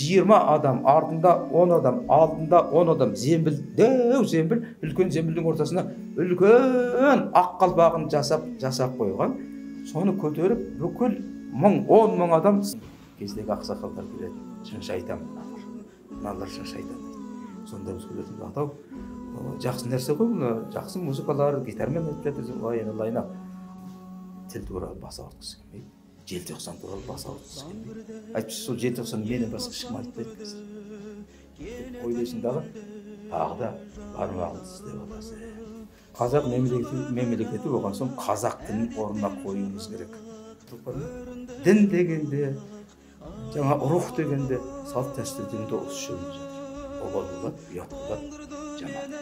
20 адам, артында 10 адам, алдында 10 адам, зембіл, дәу зембіл, үлкен зембілдің ортасына үлкен ақ қалпағын жасап қойған. Соны көтеріп, бүкіл 10 мың адам кездегі ақсақалдар келеді. Шынша айтамын, мыналар шынша айтамын. Сонда өзгелердің атау жақсы нәрсе ғой, жақсы музыкалар, гитармен айтып жатыр, тіл туралы бас ауыртқысы келмейді. Желтоқсан туралы бас ауыртқысы келмейді. Айтпақшы, сол желтоқсан менен басқа ешкім айтпайды қазір. Ойлайсың дағы, тағы да бармағын тістеп аласың. Қазақ мемлекеті болған соң қазақ тілін орнына қоюымыз керек. Дін дегенде, жаңа рух дегенде, салт дәстүр дегенде осы шөлін жатыр. Обал болады, ұят болады, жаман.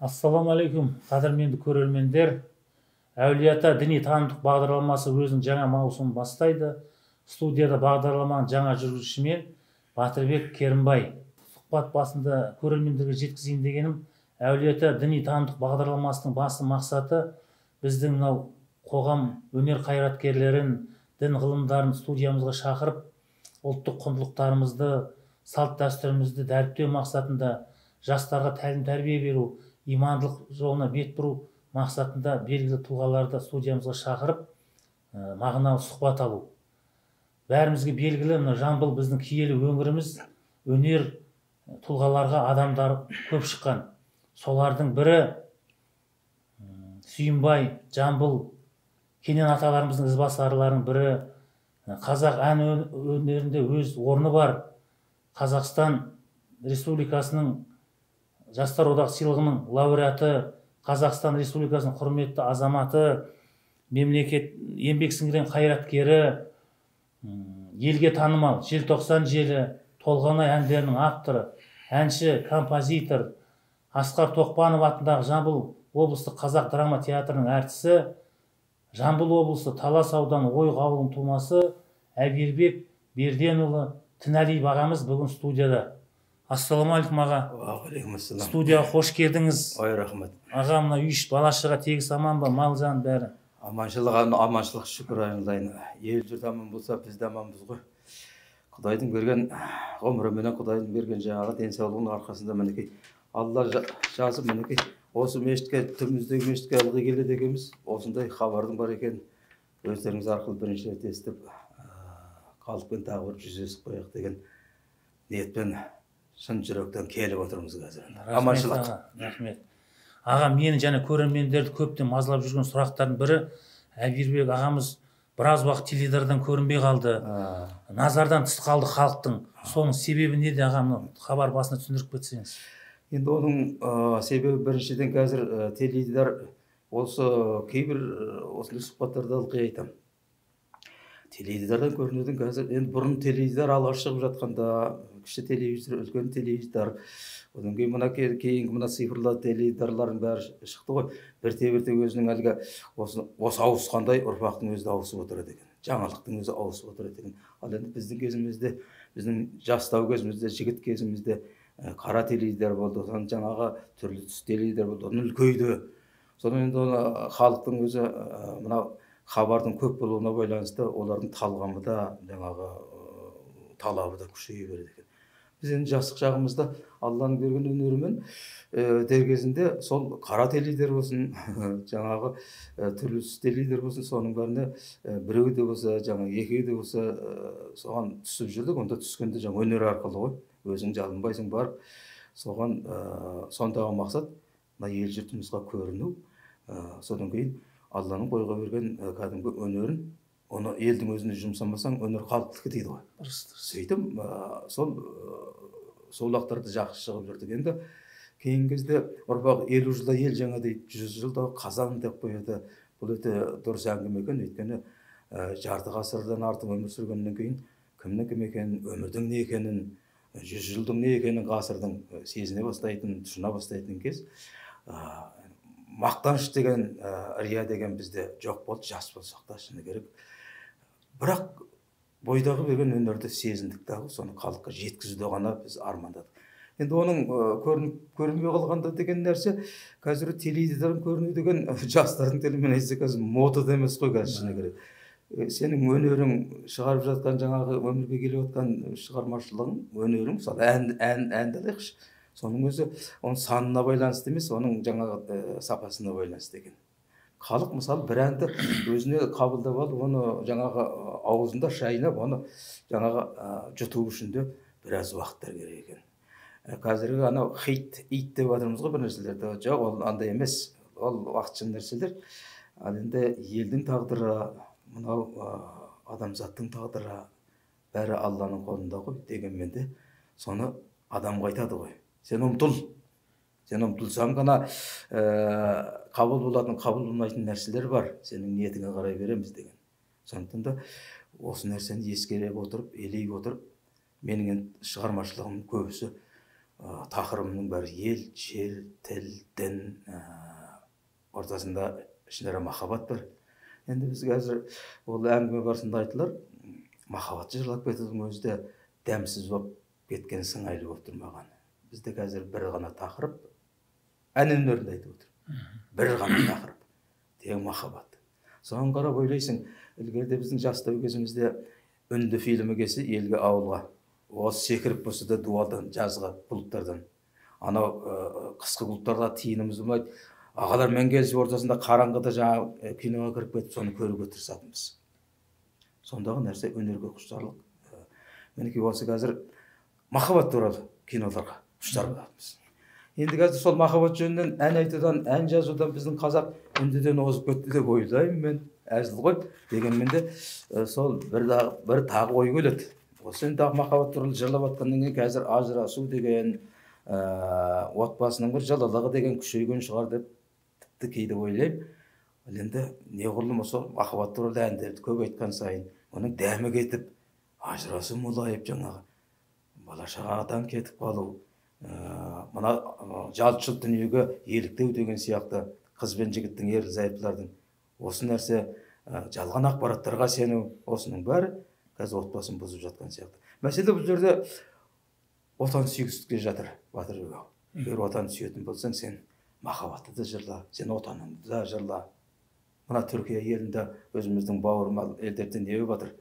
Ассаламалейкум, қадірменді көрермендер. Әулие-ата діни танымдық бағдарламасы өзінің жаңа маусымын бастайды. Студияда бағдарламаның жаңа жүргізушімен Батырбек Керімбай. Сұхбат басында көрермендерге жеткізейін дегенім, Әулие-ата діни танымдық бағдарламасының басты мақсаты біздің мынау қоғам өнер қайраткерлерін, дін ғылымдарын студиямызға шақырып, ұлттық құндылықтарымызды, салт дәстүрімізді дәріптеу мақсатында жастарға тәлім тәрбие беру, имандылық жолына бет бұру мақсатында белгілі тұлғаларды студиямызға шақырып, мағыналы сұхбат алу. Бәрімізге белгілі, Жамбыл біздің киелі өңіріміз, өнер тұлғаларға адамдар көп шыққан. Солардың бірі Сүйінбай, Жамбыл, Кенен аталарымыздың ізбасарларының бірі. Қазақ ән өнерінде өз орны бар. Қазақстан Республикасының Жастар одақ сыйлығының лауреаты, Қазақстан Республикасының құрметті азаматы, мемлекет еңбек сіңірген қайраткері, елге танымал Желтоқсан желі, Толғанай әндерінің авторы, әнші, композитор, Асқар Тоқпанов атындағы Жамбыл облыстық қазақ драма театрының әртісі, Жамбыл облысы Талас ауданы Ойық ауылының тумасы Әбербек Берденұлы Тінәлиев ағамыз бүгін студияда. Ассаламалейкум аға. Уағалейкумассалам. Студияға қош келдіңіз. Ой, рахмет. Аға, мына үй бала-шаға тегіс аман ба, мал жан бәрі? Аманшылық шүкір айналайын. Ел жұрт аман болса, біз де аманбыз ғой. Құдайдың берген ғұмырыменен, Құдайдың берген жаңағы денсаулығының арқасында мінекей Алла жазып мінекей осы мешітке, түбіміздегі мешітке ылғи келеді екенбіз. Осындай хабардың бар екен, өздеріңіз арқылы бірінші рет естіп, халықпен тағы бір жүздесіп қояйық деген ниетпен шын жүректен келіп отырмыз қазір. Аманшылық. Рахмет. Аға, мені және көрермендерді көптен мазалап жүрген сұрақтардың бірі, Әбербек ағамыз біраз уақыт теледидардан көрінбей қалды. Назардан тыс қалды халықтың. Соның себебі неде ағам, хабар басына түсіндіріп кетсеңіз? Енді оның себебі біріншіден қазір теледидар осы кейбір осындай сұхбаттарда ылғи айтамын. Теледидардан көрінудің қазір, енді бұрын теледидар алғаш шығып жатқанда, кіші телевизор, үлкен теледидар, одан кейін кейінгі мына цифрлы теледидарлардың бәрі шықты ғой. Бірте-бірте өзінің әлгі осы ауысқандай ұрпақтың өзі ауысып отырады екен. Жаңалықтың өзі ауысып отырады екен. Ал енді біздің кезімізде, біздің жастау кезімізде, жігіт кезімізде қара теледидар болды, содан жаңағы түрлі түс теледидар болды, оны үлкейді. Содан енді халықтың өзі мына хабардың көп болуына байланысты олардың талғамы да, жаңағы талабы да күшейе береді екен. Біз енді жастық шағымызда Алланың берген өнерімен дер кезінде сол қара теледидар болсын, жаңағы түрлі түс теледидар болсын, соның бәріне біреу де болса, жаңағы екеу де болса соған түсіп жүрдік. Онда түскенде жаңа өнер арқылы ғой, өзің жалынбайсың барып, соған сондағы мақсат мына ел жұртымызға көріну, содан кейін Алланың қойға берген кәдімгі өнерін, оны елдің өзіне жұмсамасаң, өнер халықтікі дейді ғой. Сөйтіп, сол уақыттарда жақсы шығып жүрдік. Енді кейінгі кезде ұрпақ 50 жылда ел жаңа дейді, 100 жылда қазан деп қояды. Бұл өте дұрыс әңгіме екен, өйткені жарты ғасырдан артық өмір сүргеннен кейін кімнің кім екенін, өмірдің не екенін, 100 жылдың не екенін ғасырдың сезіне бастайтын, түсіне бастайтын кез. Мақтаныш деген, рия деген бізде жоқ болды, жас болсақ та шыны керек. Бірақ бойдағы берген өнерді сезіндік дағы, соны халыққа жеткізуді ғана біз армандадық. енді оның көрінбей қалғанда деген нәрсе қазір теледидардан көріну деген жастардың тілімен айтсақ қазір модада емес қой қазір шыны керек. Сенің өнерің шығарып жатқан жаңағы өмірге келіп жатқан шығармашылығың, өнерің, мысалы әнді алайықшы. Соның өзі оның санына байланысты емес, оның жаңағы сапасына байланысты екен. Халық мысалы бір әнді өзіне қабылдап алып, оны жаңағы аузында шайнап, оны жаңағы жұту үшін де біраз уақыттар керек екен. Қазіргі анау ит деп жатырмыз ғой бір нәрселерді. Жоқ, ол андай емес, ол уақытша нәрселер. Ал енді елдің тағдыры, мынау адамзаттың тағдыры бәрі Алланың қолында ғой. Дегенмен де соны адамға айтады ғой. Сен ұмтыл. Сен ұмтылсаң ғана қабыл болатын, қабыл болмайтын нәрселер бар. Сенің ниетіңе қарай береміз деген. Сондықтан да осы нәрсені ескере отырып, елей отырып, менің шығармашылығым көбісі тақырыбымның бәрі ел, жер, тіл, дін, ортасында ішінде махаббат бар. Енді біз қазір ол әңгіме барысында айтылар, махаббатты жырлап кетудің өзі де дәмсіз болып кеткен, сыңайлы болып тұр маған. Бізде қазір бір ғана тақырып, ән өнерінде айтып отыр. Бір ғана тақырып, тек махаббат. Соған қарап ойлайсың, ілгеріде біздің жастау кезімізде үнді фильмі келсе елге, ауылға, осы секіріп болса да дуалдан, жазға, бұлттардан. Анау қысқы бұлттарға тиініміз болмайды. Ағалар мен келсе ортасында қараңғыда жаңа киноға кіріп кетіп, соны көруге тырысатынбыз. Сондағы нәрсе өнерге құштарлық. Мінекей осы қазір махаббат туралы киноларға құштар боламыз. Енді қазір сол махаббат жөнінен ән айтудан, ән жазудан біздің қазақ үндіден озып кетті деп ойлаймын мен. Әзіл ғой. Дегенмен де сол бір тағы ой келеді. Осы енді махаббат туралы жырлап жатқаннан кейін қазір ажырасу деген, отбасының бір жалалығы деген күшейген шығар деп тіпті кейде ойлаймын. Енді неғұрлым осы махаббат туралы әндерді көп айтқан сайын, оның дәмі кетіп, ажырасу молайып, жаңағы бала шағадан кетіп қалу, мына жалт-жұлт дүниеге еліктеу деген сияқты қыз бен жігіттің, ерлі-зайыптылардың осы нәрсе жалған ақпараттарға сену, осының бәрі қазір отбасын бұзып жатқан сияқты. Мәселе бұл жерде отан сүйгіштікте жатыр, Батырбек ау. Егер отан сүйетін болсаң, сен махаббатты да жырла, сен отаныңды да жырла. Мына Түркия елінде өзіміздің бауырмал елдерде не болып жатыр?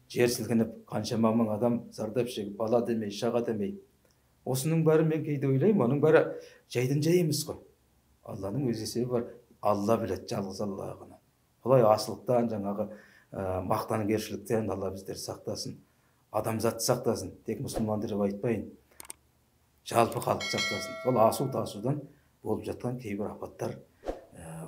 Жер сілкініп, қаншама мың адам зардап шегіп, бала демей, шаға демей. Осының бәрі мен кейде ойлаймын, оның бәрі жайдан жай емес қой. Алланың өз есебі бар. Алла біледі, жалғыз Алла ғана. Олай асылықтан, жаңағы мақтаншылықтан Алла біздер сақтасын. Адамзатты сақтасын. Тек мұсылман деп айтпайын. Жалпы халық сақтасын. Сол асу-тасудан болып жатқан кейбір апаттар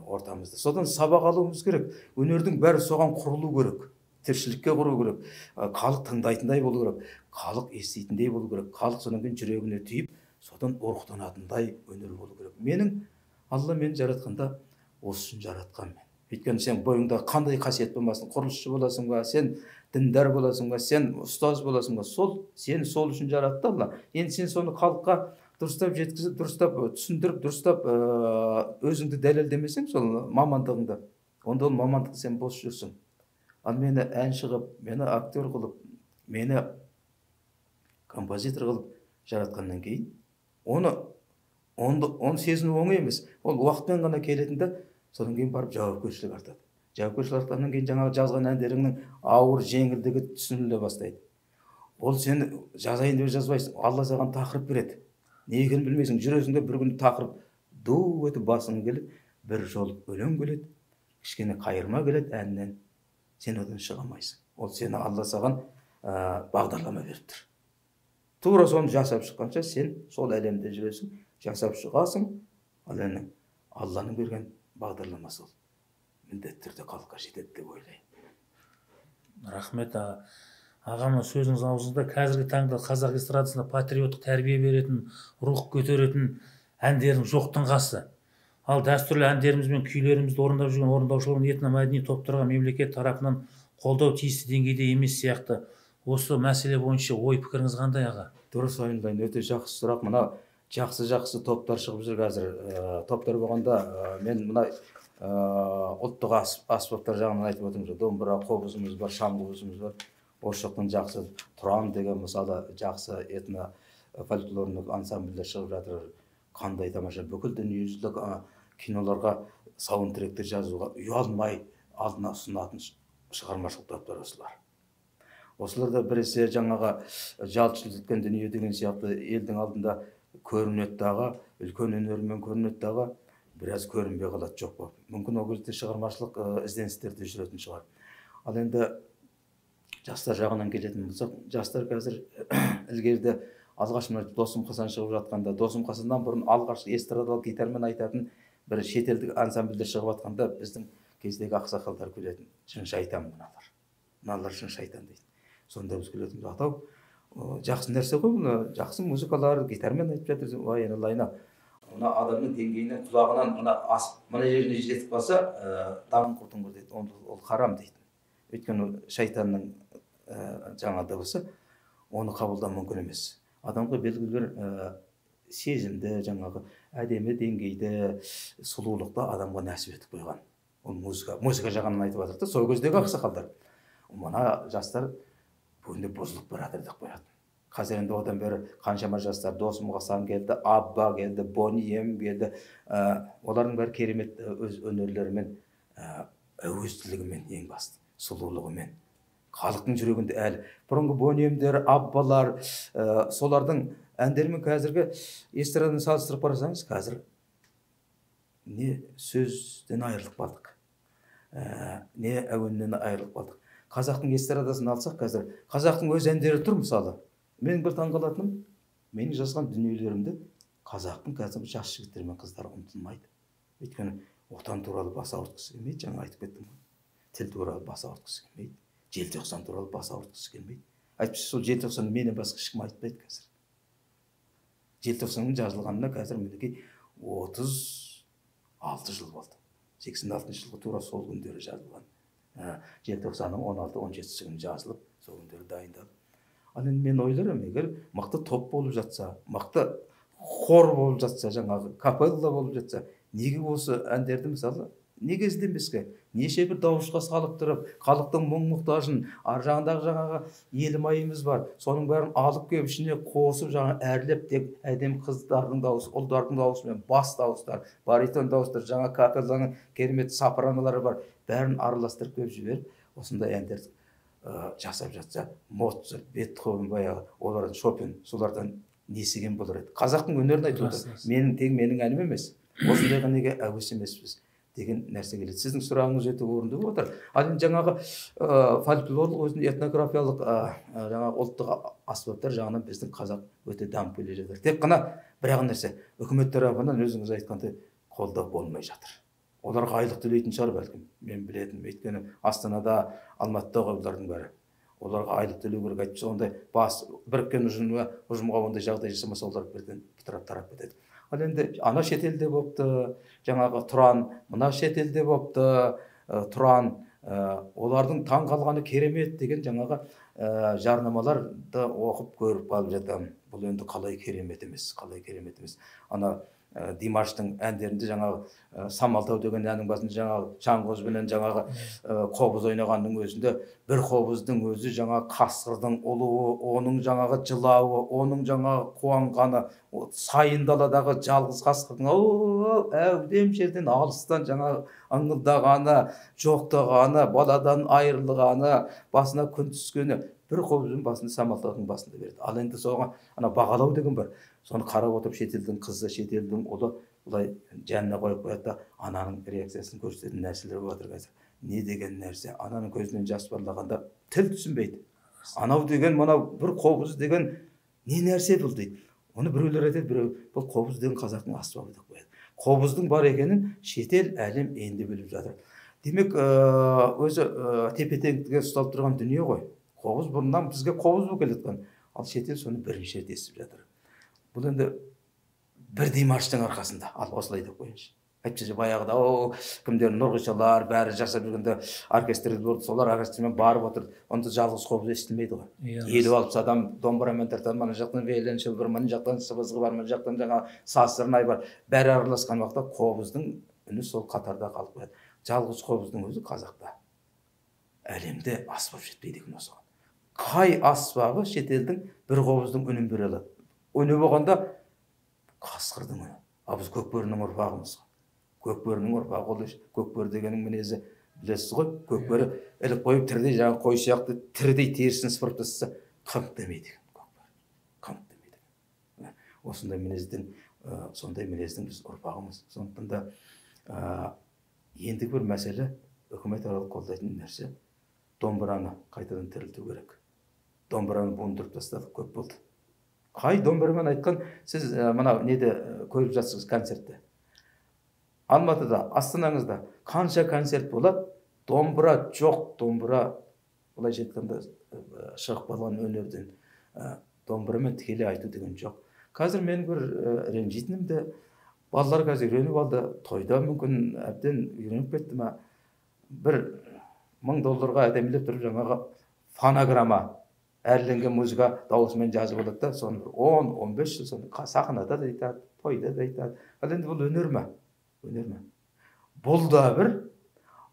ортамызда. Содан сабақ алуымыз керек. Өнердің бәрі соған құрылу керек. Тіршілікке құру керек. Халық тыңдайтындай болу керек. Халық еститіндей болу керек. Халық содан кейін жүрегіне түйіп, содан орықтанатындай өнер болу керек. Менің Алла мені жаратқанда осы үшін жаратқан мен. Өйткені сен бойыңда қандай қасиет болмасын, құрылысшы боласың ба, сен діндар боласың ба, сен ұстаз боласың ба, сені сол үшін жаратты Алла. Енді сен соны халыққа дұрыстап жеткізіп, дұрыстап түсіндіріп, дұрыстап өзіңді дәлелдемесең сол мамандығыңды, онда ол мамандықты сен бос жүрсің. Ал мені әнші қылып, мені актер қылып, мені композитор қылып жаратқаннан кейін, оны сезіну оңай емес. Ол уақытпен ғана келетінде, содан кейін барып жауапкершілік артады. Жауапкершілік артқаннан кейін жаңағы жазған әндеріңнің ауыр, жеңілдігі түсініле бастайды. Ол сені жазайын деп жазбайсың. Алла саған тақырып береді. Не екенін білмейсің. Жүресіңде бір күн тақырып ду етіп басың келеді, бір жол өлең келеді, кішкене қайырма келеді әннен. Сен одан шыға алмайсың. Ол сені Алла саған бағдарлама беріп тұр. Тура соны жасап шыққанша сен сол әлемде жүресің, жасап шығасың. Алланың берген бағдарламасы ол. Міндетті түрде халыққа жетеді деп ойлаймын. Рахмет аға. Ағамның сөзіңіз аузында қазіргі таңда қазақ эстрадасында патриоттық тәрбие беретін, рух көтеретін әндердің жоқтың қасы. Ал дәстүрлі әндеріміз бен күйлерімізді орындап жүрген орындаушылардың этномәдени топтарға мемлекет тарапынан қолдау тиісті деңгейде емес сияқты. Осы мәселе бойынша ой пікіріңіз қандай аға? Дұрыс айналайын, өте жақсы сұрақ. Мына жақсы топтар шығып жүр қазір. Топтар болғанда мен мына ұлттық аспаптар жағынан айтып отырмын. Домбыра, қобызымыз бар, шам қобызымыз бар. Осы жақтан жақсы Тұран деген мысалы жақсы этно фольклорлық ансамбльдер шығып жатыр. Қандай тамаша, бүкіл дүниежүзілік киноларға саундтректер жазуға ұялмай алдына ұсынатын шығармашылық топтар осылар. Осыларда біресе жаңағы жалт жұлт еткен дүние деген сияқты елдің алдында көрінеді дағы, үлкен өнерімен көрінеді дағы, біраз көрінбей қалады жоқ болып. Мүмкін ол кезде шығармашылық ізденістерде жүретін шығар. Ал енді жастар жағынан келетін болсақ, жастар қазір ілгерде алғаш мына Досым Хасан шығып жатқанда, Досым Хасаннан бұрын алғаш эстрадалық гитармен айтатын бір шетелдік ансамбльдер шығып жатқанда біздің кездегі ақсақалдар күлетін. Шын шайтан мыналар. Мыналар шын шайтан дейді. Сонда біз күлетін. Атау жақсы нәрсе ғой, бұны жақсы музыкалар гитармен айтып жатыр. Ой, айналайын. Мына адамның деңгейінен құлағынан мына жеріне жетіп қалса, даңын құртың ғой дейді. Ол харам дейді. Өйткені шайтанның жаңа дыбысы оны қабылдау мүмкін емес. Адамға белгілі бір сезімді, жаңағы әдемі деңгейді, сұлулықты адамға нәсіп етіп қойған. Ол музыка жағынан айтып жатыр да, сол кездегі ақсақалдар. Мына жастар бүгінде бұзылып баратыр деп қояды. Қазір енді одан бері қаншама жастар, Досым Хасан келді, Абба келді, Бонием келді. Олардың бәрі керемет өз өнерлерімен, әуезділігімен, ең басты сұлулығымен. Халықтың жүрегінде әлі. Бұрынғы Бониемдер, Аббалар, солардың әндерімен қазіргі эстраданы салыстырып қарасаңыз, қазір не сөзден айырылып қалдық, не әуеннен айырылып қалдық. Қазақтың эстрадасын алсақ, қазір қазақтың өз әндері тұр мысалы. Мен бір таңғалатыным, менің жазған дүниелерімді қазақтың қазір жас жігіттер мен қыздар ұмытылмайды. Өйткені отан туралы бас ауыртқысы келмейді, жаңа айтып кеттім ғой. Тіл туралы бас ауыртқысы келмейді, желтоқсан туралы бас ауыртқысы келмейді. Әйтпесе сол желтоқсан менен басқа ешкім айтпайды қазір. Желтоқсанның жазылғанына қазір мінекей 36 жыл болды. 86 жылғы тура сол күндері жазылған. Желтоқсанның 16-17 күні жазылып, сол күндері дайындалып. Ал енді мен ойларым, егер мықты топ болып жатса, мықты хор болып жатса, жаңағы капелла болып жатса, неге осы әндерді мысалы, неге іздемеске? Неше бір дауысқа салып тұрып, халықтың мұң-мұқтажын, ар жағындағы жаңағы елімайымыз бар, соның бәрін алып келіп ішіне қосып, жаңа әрлеп, тек әдем қыздардың дауысы, ұлдардың дауысымен, бас дауыстар, баритон дауыстар, жаңа капелланың керемет сопраналары бар, бәрін араластырып келіп жіберіп, осындай әндер жасап жатса, Моцарт, Бетховен, баяғы, олар Шопен, солардан несіген болар еді. Қазақтың өнерін айтып отыр. Менің әнім емес. Осындайға неге әуес емеспіз деген нәрсе келеді. Сіздің сұрағыңыз өте орынды болып отыр. Ал енді жаңағы фольклорлық өзінің этнографиялық жаңағы ұлттық аспаптар жағынан біздің қазақ өте дамып келе жатыр. Тек қана бір нәрсе, үкімет тарапынан өзіңіз айтқандай қолдау болмай жатыр. Оларға айлық төлейтін шығар бәлкім, мен білетінім. Өйткені Астанада, Алматыда олардың бәрі. Оларға айлық төлеу керек. Айтпаса ондай біріккен ұжымға ондай жағдай жасамаса, олар бірден тарап кетеді. Ал енді ана шетелде болыпты, жаңағы Тұран, мына шетелде болыпты, Тұран, олардың таң қалғаны керемет деген жаңағы жарнамаларды оқып көріп қалып жатамын. Бұл енді қалай керемет емес. Ана Димаштың әндерінде жаңағы Самалтау деген әннің басында жаңағы Шаңғозбенен жаңағы қобыз ойнағанның өзінде бір қобыздың өзі жаңағы қасқырдың ұлуы, оның жаңағы жылауы, оның жаңағы қуанғаны, сайын даладағы жалғыз қасқырдың әудем жерден алыстан жаңағы ыңылдағаны, жоқтағаны, баладан айырылғаны, басына күн түскені, бір қобыздың басында Самалтаудың басында береді. Ал енді соған ана бағалау деген бар. Соны қарап отырып шетелдің қызы, шетелдің ұлы бұлай жанына қойып қояды да ананың реакциясын көрсететін нәрселер болып жатыр қазір. Не деген нәрсе? Ананың көзінен жас парлағанда тіл түсінбейді. Анау деген, мынау бір қобыз деген не нәрсе бұл дейді. Оны біреулер айтады, біреу бұл қобыз деген қазақтың аспабы деп қояды. Қобыздың бар екенін шетел әлем енді біліп жатыр. Демек, өзі тепе-теңдікке ұсталып тұрған дүние ғой. Қобыз бұрыннан бізге қобыз болып келатқан. Ал шетел соны бірінші рет естіп жатыр. Бұл енді бір Димаштың арқасында, ал осылай деп қойыншы. Әйтпесе баяғыда кімдер Нұрғишалар бәрі жасап жүргенде оркестр болды, солар оркестрмен барып отыр. Онда жалғыз қобыз естілмейді ғой. Елу алпыс адам домбырамен тартады, мына жақтан виолончел бар, мына жақтан сыбызғы бар, мына жақтан жаңа саз сырнай бар. Бәрі араласқан уақытта қобыздың үні сол қатарда қалып қояды. Жалғыз қобыздың өзі қазақта әлемде аспап жетпейді екен осыған. Қай аспабы шетелдің бір қобыздың үнін бере алады? өне болғанда қасқырдың үні. А біз көкбөрінің ұрпағымыз. Көкбөрінің ұрпағы, ол көкбөрі дегеннің мінезі білесіз ғой. Көкбөрі іліп қойып тірідей, жаңағы қой сияқты тірідей терісін сыпырып тастаса қыңқ демейді екен көкбөрі. Қыңқ демейді. Сондай мінездің біз ұрпағымыз. Сондықтан да ендігі бір мәселе үкіметаралық қолдайтын нәрсе домбыраны қайтадан тірілту керек. Домбыраны буындырып тастадық, көп болды. Қай домбырамен айтқан, сіз мынау неде көріп жатсыз концертте. Алматыда, Астанаңызда қанша концерт болады, домбыра жоқ, домбыра былайша айтқанда шығып қалған өнерден домбырамен тікелей айту деген жоқ. Қазір мен бір ренжитінім де, балалар қазір үйреніп алды, тойда мүмкін әбден үйреніп кетті ма, бір $1000 әдемілеп тұрып жаңағы фонограмма әрленген музыка дауысымен жазып алады да, соны 10-15 жыл соны сахнада да айтады, тойда да айтады. Ал енді бұл өнер ме? Өнер ме? Бұл да бір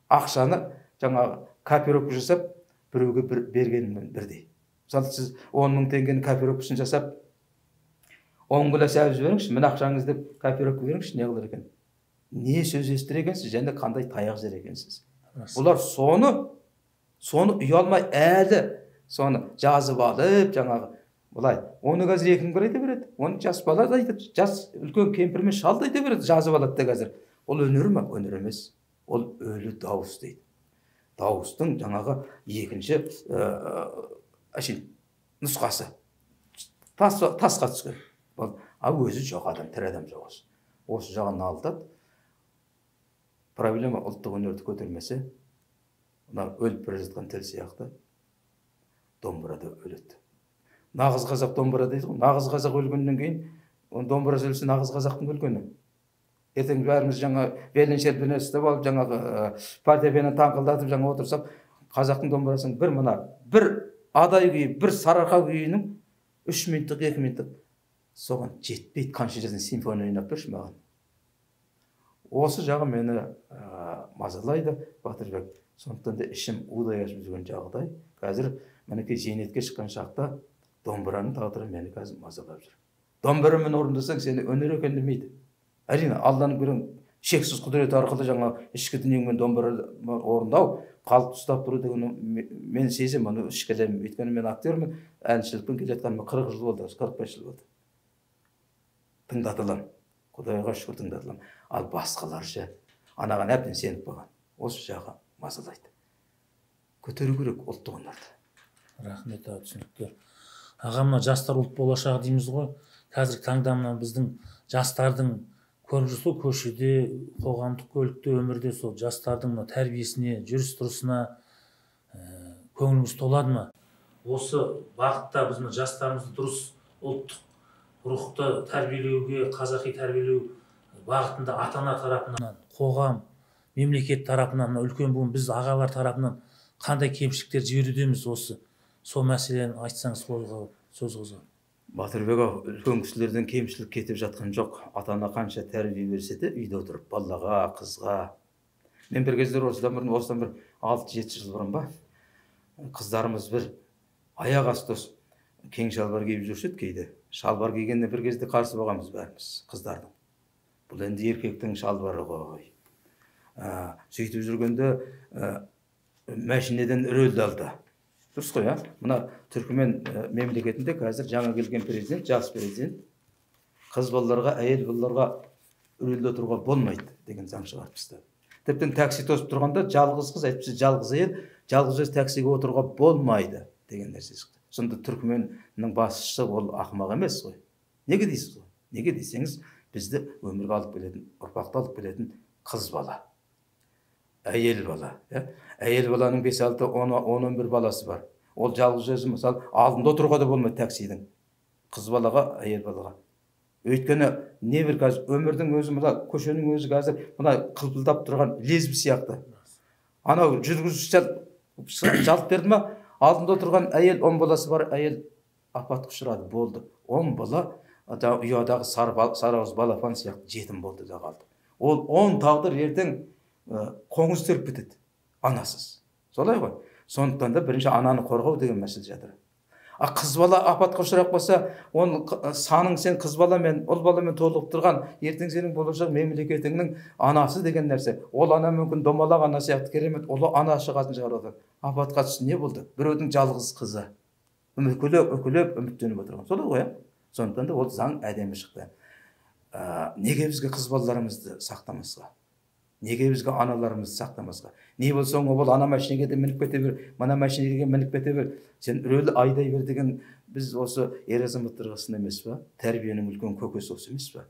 ақшаны жаңағы копировка жасап біреуге бергенмен бірдей. Мысалы сіз 10 000 теңгенің копировкасын жасап 10 күлі сәбіз жіберіңізші, мін ақшаңыз деп копировка беріңізші, не қылыр екен? Не сөз естір екенсіз, және қандай таяқ жер екенсіз. Бұлар соны ұялмай әлі соны жазып алып, жаңағы бұлай, оны қазір 2 күн айта береді, оны жас бала да айтады, жас үлкен кемпір мен шал да айта береді, жазып алады да қазір. Ол өнер ме? Өнер емес. Ол өлі дауыс дейді. Дауыстың жаңағы екінші нұсқасы. Тасқа түскен. Өзі жоқ адам, тірі адам жоқ. Осы жағын алдады. Проблема ұлттық өнерді көтермесе, өліп бара жатқан тіл сияқты домбырада өледі. Нағыз қазақ домбыра дейді ғой. Нағыз қазақ өлгеннен кейін, домбыра сөйлесе нағыз қазақтың өлгені. Ертең бәріміз жаңа веленшерден ұстап алып, жаңағы фортепиано таңқылдатып жаңа отырсақ, қазақтың домбырасының бір адай күйі, бір сарыарқа күйінің 3 минуттық, 2 минуттық соған жетпейді. Қанша жазын симфония ойнап берші маған. Осы жағы мені мазалайды, Батырбек. Сондықтан да ішім удай ашып жүрген жағдай. Қазір мінекей зейнетке шыққан шақта домбыраның тағдыры мені қазір мазалап жүр. Домбырамен орындасаң сені өнер екен демейді. Әрине, Алланың берген шексіз құдіреті арқылы жаңа ішкі дүниеңмен домбыра орындау, қалып ұстап тұру деген мен сезем, оны ішкі әлемім. Өйткені мен актермін, әншілікпен келе жатқаныма 40 жыл болды, 45 жыл болды. Тыңдатылам. Құдайға шүкір тыңдатылам. Ал басқаларша анаған әбден сеніп қалған. Осы жағы мазалайды. Көтеру керек ұлттық өнерді. Рахмет, түсінікті. Ағамна жастар ұлт болашағы дейміз ғой. Қазіргі таңда біздің жастардың көріп жүрсіз, көшеде, қоғамдық көлікте, өмірде сол жастардың тәрбиесіне, жүріс-тұрысына көңіліңіз толады ма? Осы бағытта біз жастарымызды дұрыс ұлттық рухты тәрбиелеуге, қазақи тәрбиелеу бағытында ата-ана тарапынан, қоғам, мемлекет тарапынан, үлкен буын біз ағалар тарапынан қандай кемшіліктер жіберудеміз, осы сол мәселені айтсаңыз сөз қозғап. Батырбек ау, үлкен кісілерден кемшілік кетіп жатқан жоқ. Ата-ана қанша тәрбие берсе де, үйде отырып, балаға, қызға. Мен бір кездер осыдан бір 6-7 жыл бұрын ба, қыздарымыз бір аяқ асты кең шалбар киіп жүрсет кейде. Шалбар кигенде бір кезде қарсы болғанбыз бәріміз, қыздардың. Бұл енді еркектің шалбары ғой. Сөйтіп жүргенде мәшинеден рөлді алды. Дұрыс қой, мына Түркімен мемлекетінде қазір жаңа келген президент, жас президент, қыз балаларға, әйел балаларға рөлде отыруға болмайды деген заң шығарыпты. Тіптен такси тосып тұрғанда жалғыз қыз, әйтпесе жалғыз әйел, жалғыз өз таксиге отыруға болмайды деген нәрсе шықты. Сонда Түркіменнің басшысы ол ақымақ емес ғой. Неге дейсіз ғой? Неге десеңіз, бізді өмірге алып келетін, ұрпақты алып келетін қыз бала. Әйел бала. Әйел баланың 5-6, 10-11 баласы бар. Ол жалғыз өзі, мысалы, алдында отыруға да болмайды таксидің. Қыз балаға, әйел балаға. Өйткені не бір қазір, өмірдің өзі, көшенің өзі қазір, қылпылдап тұрған лесбі сияқты. Анау жүргізуші жалып берді ма, алдында отырған әйел, 10 баласы бар, әйел апатқа ұшырады, болды. 10 бала, ұядағы сарауыз балапан сияқты жетім болды да қалды. Ол 10 тағдыр ертең қоңыз теріп бітеді, анасыз. Солай ғой. Сондықтан да бірінші ананы қорғау деген мәселе жатыр. Қыз бала апатқа ұшырап қалса, оның саның сен қыз баламен, ұл баламен толығып тұрған, ертең сенің болашақ мемлекетіңнің анасы деген нәрсе. Ол ана мүмкін домалақ ана сияқты керемет, ұлы ана шығатын шығар одан. Апатқа түссе не болды? Біреудің жалғыз қызы. Үкілеп үміттеніп отырған. Солай ғой, сондықтан да ол заң әдемі шықты. Неге бізге қыз балаларымызды сақтамасқа? Неге бізге аналарымызды сақтамасқа? Не болсаң, ол ана машинеге де мініп кете бер, мына машинеге мініп кете бер. Сен рөлі айдай бер деген біз осы ер азаматтарға сын емес па? Тәрбиенің үлкен көкесі осы емес па?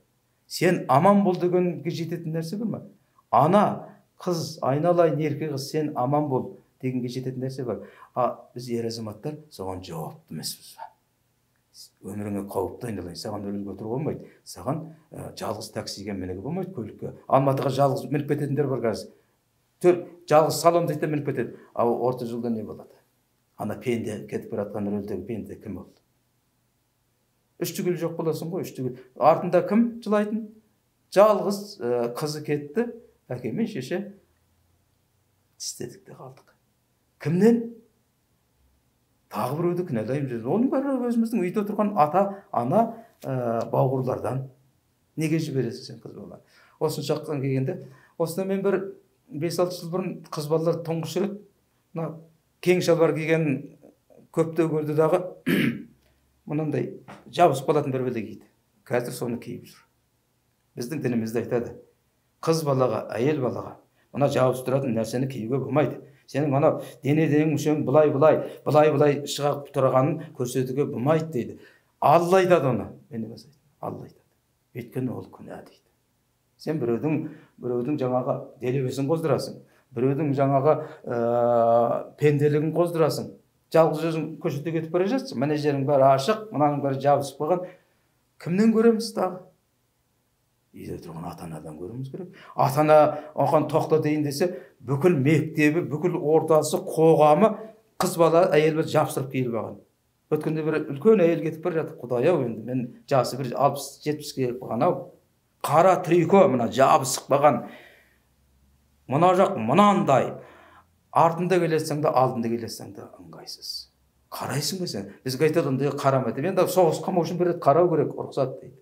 Сен аман бол дегенге жететін нәрсе бар ма? Ана, қыз, айналайын ерке қыз, сен аман бол дегенге жететін нәрсе бар. Біз ер азаматтар соған жауапты емеспіз ба? Өміріңе қауіпті айналайын, саған рөлге отыруға болмайды, саған жалғыз таксиге мінуге болмайды, көлікке. Алматыға жалғыз мініп кететіндер бар қазір. Жалғыз салонда мініп кетеді. Ал орта жолда не болады? Ана пенде кетіп бара жатқан рөлдегі пенде кім болды? Үш түгел жоқ боласың ғой, үш түгел. Артында кім жылайтын? Жалғыз қызы кетті, әке мен шеше тістедік те қалдық. Кімнен? Тағы біреуді кінәлаймыз. Оның бәрі өзіміздің үйде отырған ата, ана, бауырлардан. Неге жібересің сен қыз бала? Осынша жақтан келгенде, осында мен бір 5-6 жыл бұрын қыз балалар тұңғыш рет кең шалбар киген көпте көрді дағы мынандай жабысып қалатын бір бәле киді. Қазір соны киіп жүр. Біздің дінімізде айтады, қыз балаға, әйел балаға мына жабыстыратын нәрсені киюге болмайды. Сенің ана денеден мүшең былай шығып тұрғанын көрсетуге болмайды дейді. Алла айтады оны. Мен емес айтам. Алла айтады. Өйткені ол күнә дейді. Сен біреудің жаңағы делебесін қоздырасың. Біреудің жаңағы пенделігін қоздырасың. Жалғыз өзің көшеде кетіп бара жатсың. Мына жерің бәрі ашық, мынаның бәрі жабысып қалған. Кімнен көреміз тағы? Үйде тұрған ата-анадан көруіміз керек. Ата-ана оған тоқта дейін десе, бүкіл мектебі, бүкіл ортасы, қоғамы қыз бала, әйел бала жабыстырып киіліп алған. Өткенде бір үлкен әйел кетіп бара жатыр, Құдай-ау, енді мен жасы бір 60-70-ге келіп қалған-ау. Қара трико мына жабысып қалған. Мына жақ мынандай. Артында келесің де, алдында келесің де ыңғайсыз. Қарайсың ба сен? Бізге айтады, ондай қарама деп. Енді соғыс қамау үшін бір рет қарау керек, рұқсат дейді.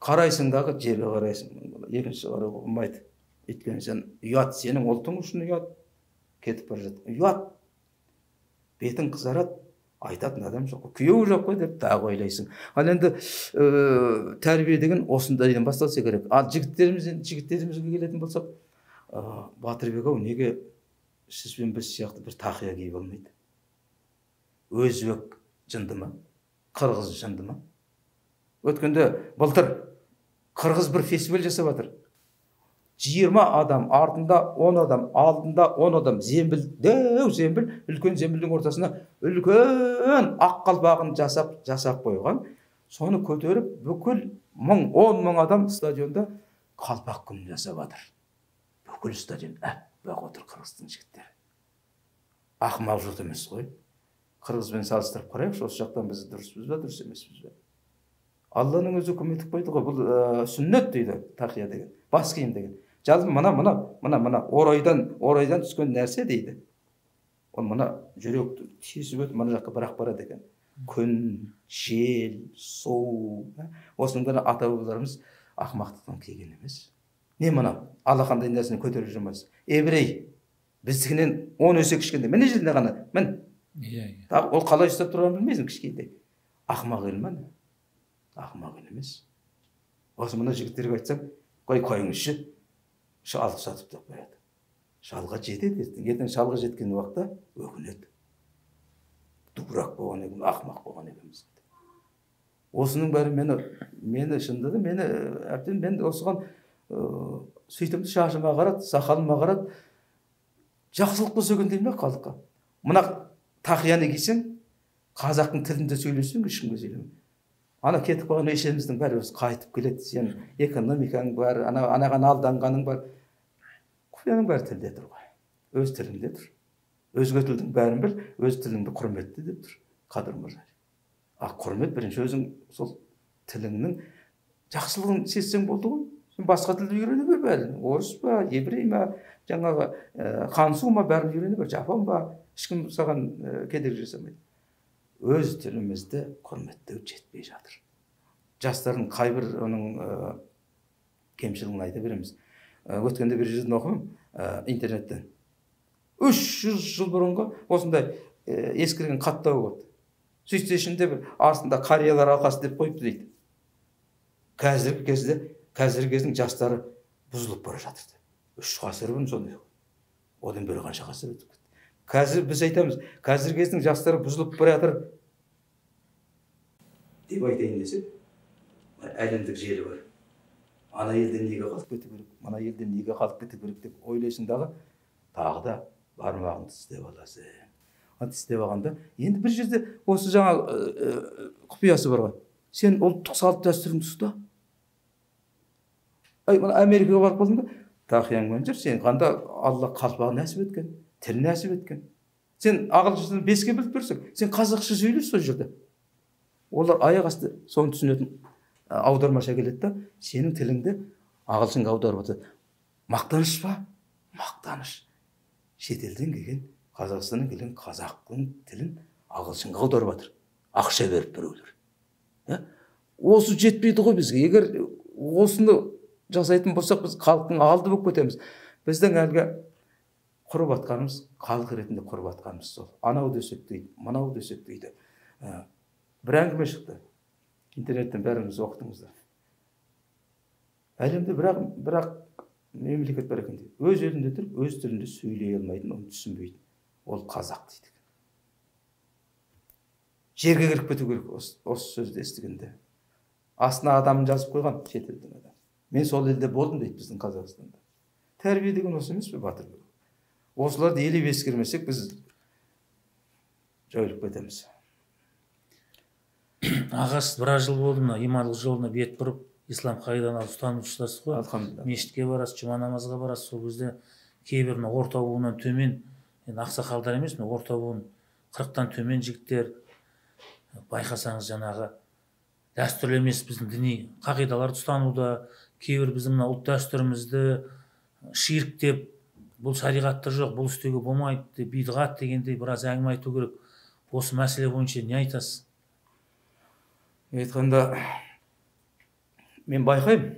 Қарайсың дағы жерге қарайсың, екінші қарауға болмайды. Өйткені сен ұят, сенің ұлтың үшін ұят, кетіп бара жатқан. Ұят. Бетің қызарады, айтатын адам жоқ қой, күйеуі жоқ қой деп тағы ойлайсың. Ал енді тәрбие деген осындайдан басталса керек. Ал жігіттерімізге келетін болсақ, Батырбек-ау, неге сізбен біз сияқты бір тақия киіп алмайды? Өзбек жынды ма? Қырғыз жынды ма? Өткенде былтыр қырғыз бір фестиваль жасап жатыр. 20 адам, артында 10 адам, алдында 10 адам, зембіл, үлкен зембілдің ортасына үлкен ақ қалпағын жасап қойған. Соны көтеріп, бүкіл 10 мың адам стадионда қалпақ күнін жасап жатыр. Бүкіл стадион әппақ отыр қырғыздың жігіттері. Ақымақ жұрт емес қой. Қырғызбен салыстырып қарайықшы, осы жақтан біз дұрыспыз ба, дұрыс емеспіз бе? Алланың өзі үкім етіп қойды ғой, бұл сүннет дейді, тақия деген, бас киім деген. Жалпы мына орайдан түскен нәрсе дейді. Ол мына жүректі тесіп өтіп, мына жаққа бірақ барады екен. Күн, жел, су, осының бәрі ата-бабаларымыз ақымақтықтан келген емес. Не мына алақандай нәрсені көтеріп жүрмez. Еврей, біздікінен 10 есе кішкенде, міне жерінде ғана, мін. Ол қалай ұстап тұрғанын білмейсің кішкенде. Ақымақ ел ма? Ақымақ ел емес. Осы мына жігіттерге айтсаң, қойыңызшы, шалғы сатып деп қояды. Шалға жетеді, ертең шалға жеткен уақытта өкінеді. Дурак болған екен, ақымақ болған екенбіз. Осының бәрі мені шындады, мен осыған сөйтімді шашыма қарады, сақалыма қарады, жақсылық болса екен деймін халыққа. Мына тақияны кисең, қазақтың тілінде сөйлесең, ешкімге сөйлеме. Ана кетіп қалған ешеміздің бәрі өз қайтып келеді. Сен экономикаң бар, анаған алданғаның бар. Құпияның бәрі тілде тұр ғой. Өз тіліңде тұр. Өзге тілдің бәрін біл, өз тіліңді құрметті деп тұр. Қадыр мырза. Құрмет бірінші өзің сол тіліңнің жақсылығын сезсең болды ғой. Сен басқа тілді үйрене бер бәрін. Орыс па, еврей ма, жаңағы хансу ма, бәрін үйрене бер. Жапон ба, ешкім саған кедергі жасамайды. өз тілімізді құрметтеу жетпей жатыр. Жастардың қайбір оның кемшілігін айта береміз. Өткенде бір жерден оқымын интернеттен. 300 жыл бұрынғы осындай ескірген қаттау болды. Сөйтсе ішінде бір астында қариялар алқасы деп қойыпты дейді. Қазіргі кездің жастары бұзылып бара жатыр. 3 ғасыр бұрын сондай. Одан бері қанша ғасыр өтіп кетті. Қазір біз айтамыз, қазіргі кездің жастары бұзылып бара жатыр деп айтайын десек, әлемдік желі бар. Ана елден неге қалып кету керек, мына елден неге қалып кету керек деп ойлайсың дағы, тағы да бармағын тістеп аласың. Тістеп алғанда, енді бір жерде осы жаңа құпиясы бар ғой. Сен ұлттық салт дәстүріңді ұста. Мына Америкаға барып қалдың ба? Тақияңмен жүр, сен қанда Алла қалпағын нәсіп еткен, тіл нәсіп еткен. Сен ағылшын 5-ке біліп берсең, сен қазақша сөйлес сол жерде. Олар аяқ асты соны түсінетін аудармаша келеді да, сенің тіліңді ағылшынға аударып отыр. Мақтаныш па? Мақтаныш. Шетелден келген, Қазақстаннан келген қазақтың тілін ағылшынға аударып отыр. Ақша беріп біреулер. Осы жетпейді ғой бізге. Егер осыны жасайтын болсақ, біз халықтың алды болып кетеміз. Біздің әлгі құрып атқанымыз, халық ретінде құрып атқанымыз сол. Анау десек дейді, мынау десек дейді. Бір әңгіме шықты. Интернеттен бәріңіз оқытыңыздар. Әлемде бірақ мемлекет бар екен дейді. Өз елінде тұрып, өз тілінде сөйлей алмайтын, оны түсінбейді. Ол қазақ дейді. Жерге кіріп кету керек осы сөзді естігенде. Астына адамын жазып қойған шетелдің адам. Мен сол елде болдым дейді біздің Қазақстанда. Тәрбие деген осы емес пе, батыр? Осыларды елеп ескермесек, біз жойылып кетеміз. Ағасы біраз жыл болды мына имандылық жолына бет бұрып, ислам қағидаларын ұстанып ұстасыз ғой. Мешітке барасыз, жұма намазға барасыз. Сол кезде кейбір орта буыннан төмен, енді ақсақалдар емес, орта буын 40-тан төмен жігіттер байқасаңыз жаңағы дәстүрлі емес біздің діни қағидаларды ұстануда, кейбір біздің мына ұлт дәстүрімізді ширк деп, бұл шариғатта жоқ, бұл істеуге болмайды деп, бидғат дегендей біраз әңгіме айту керек. Осы мәселе бойынша не айтасыз? Айтқанда, мен байқаймын,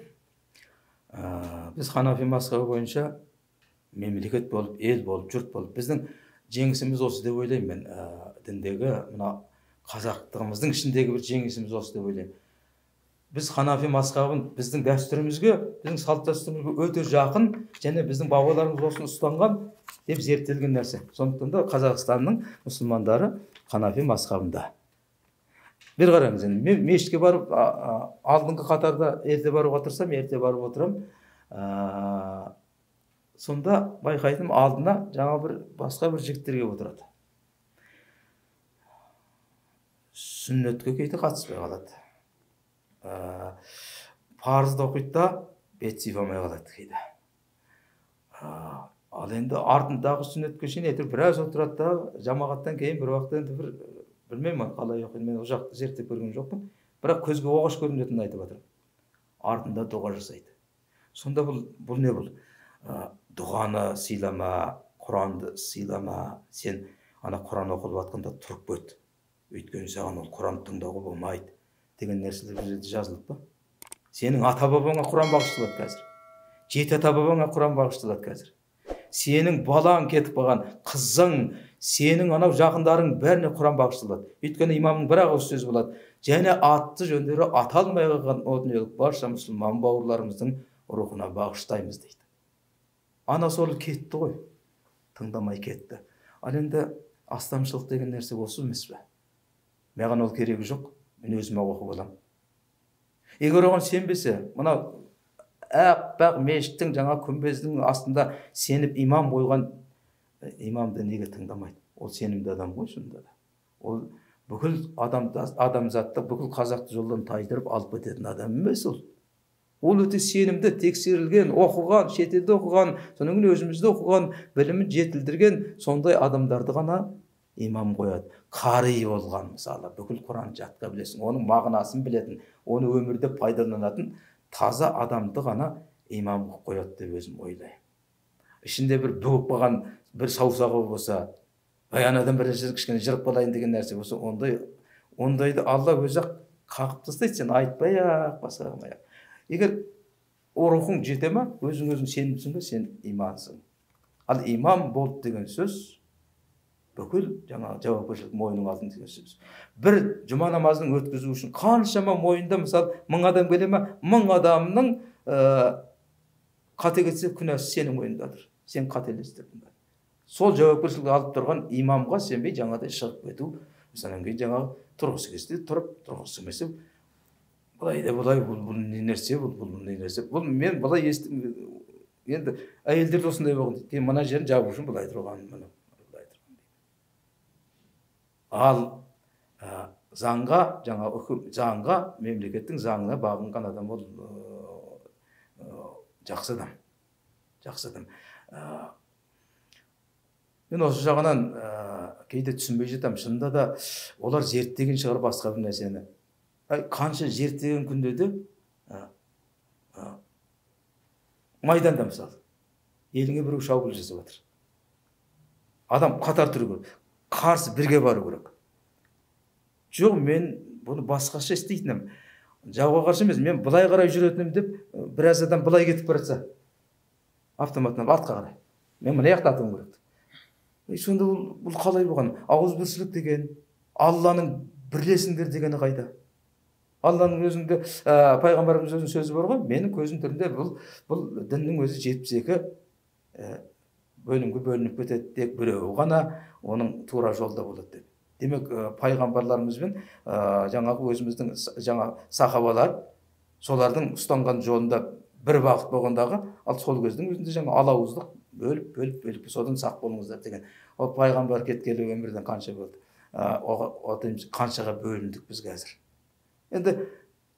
біз Ханафи мазхабы бойынша мемлекет болып, ел болып, жұрт болып, біздің жеңісіміз осы деп ойлаймын мен. Діндегі, мына қазақтығымыздың ішіндегі бір жеңісіміз осы деп ойлаймын. Біз Ханафи мазхабын біздің дәстүрімізге, біздің салт дәстүрімізге өте жақын, және біздің бабаларымыз осыны ұстанған деп зерттелген нәрсе. Сондықтан да Қазақстанның мұсылмандары Ханафи мазхабында. Bir қараңыз, мен мешітке барып, алдыңғы қатарда ерте баруға тырысам, ерте барып отырам. Сонда байқайтыным, алдына жаңа басқа бір жігіттер келіп отырады. Сүннетке кейде қатыспай қалады. Парызды оқиды да, бет сипамай қалады кейде. Ал енді артындағы сүннетке шейін әйтеуір біраз отырады да, жамағаттан кейін бір уақытта енді білмеймін қалай оқиды, мен ол жақты зерттеп көрген жоқпын, бірақ көзге оғаш көрінетінін айтып жатыр. Артында дұға жасайды. Сонда бұл не бұл? Дұғаны сыйлама, Құранды сыйлама, сен ана Құран оқылып жатқанда тұрып кет. Өйткені саған ол Құранды тыңдауға болмайды деген нәрселер бір жерде жазылып па? Сенің ата-бабаңа Құран бағышталады қазір. 7 ата-бабаңа Құран бағышталады қазір. Сенің балаң кетіп қалған, қызың, сенің анау жақындарың бәріне Құран бағышталады. Өйткені имамның бір ауыз сөзі болады. Және атты жөндері аталмай қалған о дүниелік барша мұсылман бауырларымыздың рухына бағыштаймыз дейді. Ана сол кетті ғой, тыңдамай кетті. Ал енді астамшылық деген нәрсе осы емес пе? Маған ол керегі жоқ, мен өзіме оқып аламын. Егер оған сенбесе, мына әппақ мешіттің жаңа күмбездің астында сеніп имам қойған имамды неге тыңдамайды? Ол сенімді адам ғой сонда да. Ол бүкіл адамзатты, бүкіл қазақты жолдан тайдырып алып кететін адам емес ол. Ол өте сенімді, тексерілген, оқыған, шетелде оқыған, соның өзімізде оқыған, білімін жетілдірген сондай адамдарды ғана имам қояды. Қари болған, мысалы, бүкіл Құран жатқа білесің, оның мағынасын білетін, оны өмірде пайдаланатын таза адамды ғана имам қояды деп өзім ойлаймын. Ішінде бір бүгіп қалған бір саусағы болса, аянадан бір кішкене жырып қалайын деген нәрсе болса, ондай ондайды Алла өзі ақ қағып тастайды, сен айтпай ақ басқа қылмай ақ. Егер о рухың жете ма, өзің сенімсің бе, сен имансың. Ал имам болды деген сөз бүкіл жаңағы жауапкершілік мойның алдында деген сөз. Бір жұма намазын өткізу үшін қаншама мойында, мысалы 1000 адам келе ма, 1000 адамның қате кетсе күнәсі сенің мойындадыр. Сен қателестірдің. Сол жауапкершілікті алып тұрған имамға сенбей жаңағыдай шығып кету, содан кейін жаңағы тұрғысы келсе тұрып, тұрғысы келмесе былай да былай, бұл не нәрсе, бұл не нәрсе. Бұл мен былай естім. Енді әйелдер осындай болған дейді. Мына жерін жабу үшін былай тұрған, мына былай тұрған. Ал заңға, заңға, мемлекеттің заңына бағынған адам ол жақсы адам. Жақсы адам. Мен осы жағынан кейде түсінбей жатам. Шынында да олар зерттеген шығар басқа бір нәрсені. Қанша зерттеген күнде де майданда мысалы еліңе біреу шабуыл жасап жатыр. Адам қатар тұру керек. Қарсы бірге бару керек. Жоқ, мен бұны басқаша істейтінім. Жауға қарсы емес, мен былай қарай жүретінім деп, біраз адам былай кетіп баратса, автоматынан артқа қарай. Мен мына жақта атуым керек. Сонда бұл қалай болған? Ауызбіршілік деген, Алланың бірлесіңдер дегені қайда? Алланың өзінде, пайғамбарымыз өзінің сөзі бар ғой, менің көзім түрінде бұл діннің өзі 72 бөлімге бөлініп кетеді, тек біреуі ғана оның тура жолда болады деп. Демек, пайғамбарларымызбен жаңағы өзіміздің сахабалар солардың ұстанған жолында бір бағыт болғандағы, ал сол кездің өзінде жаңа алауыздық бөліп содан сақ болыңыздар деген. Ол пайғамбар кеткелі өмірден қанша болды? Қаншаға бөліндік біз қазір. Енді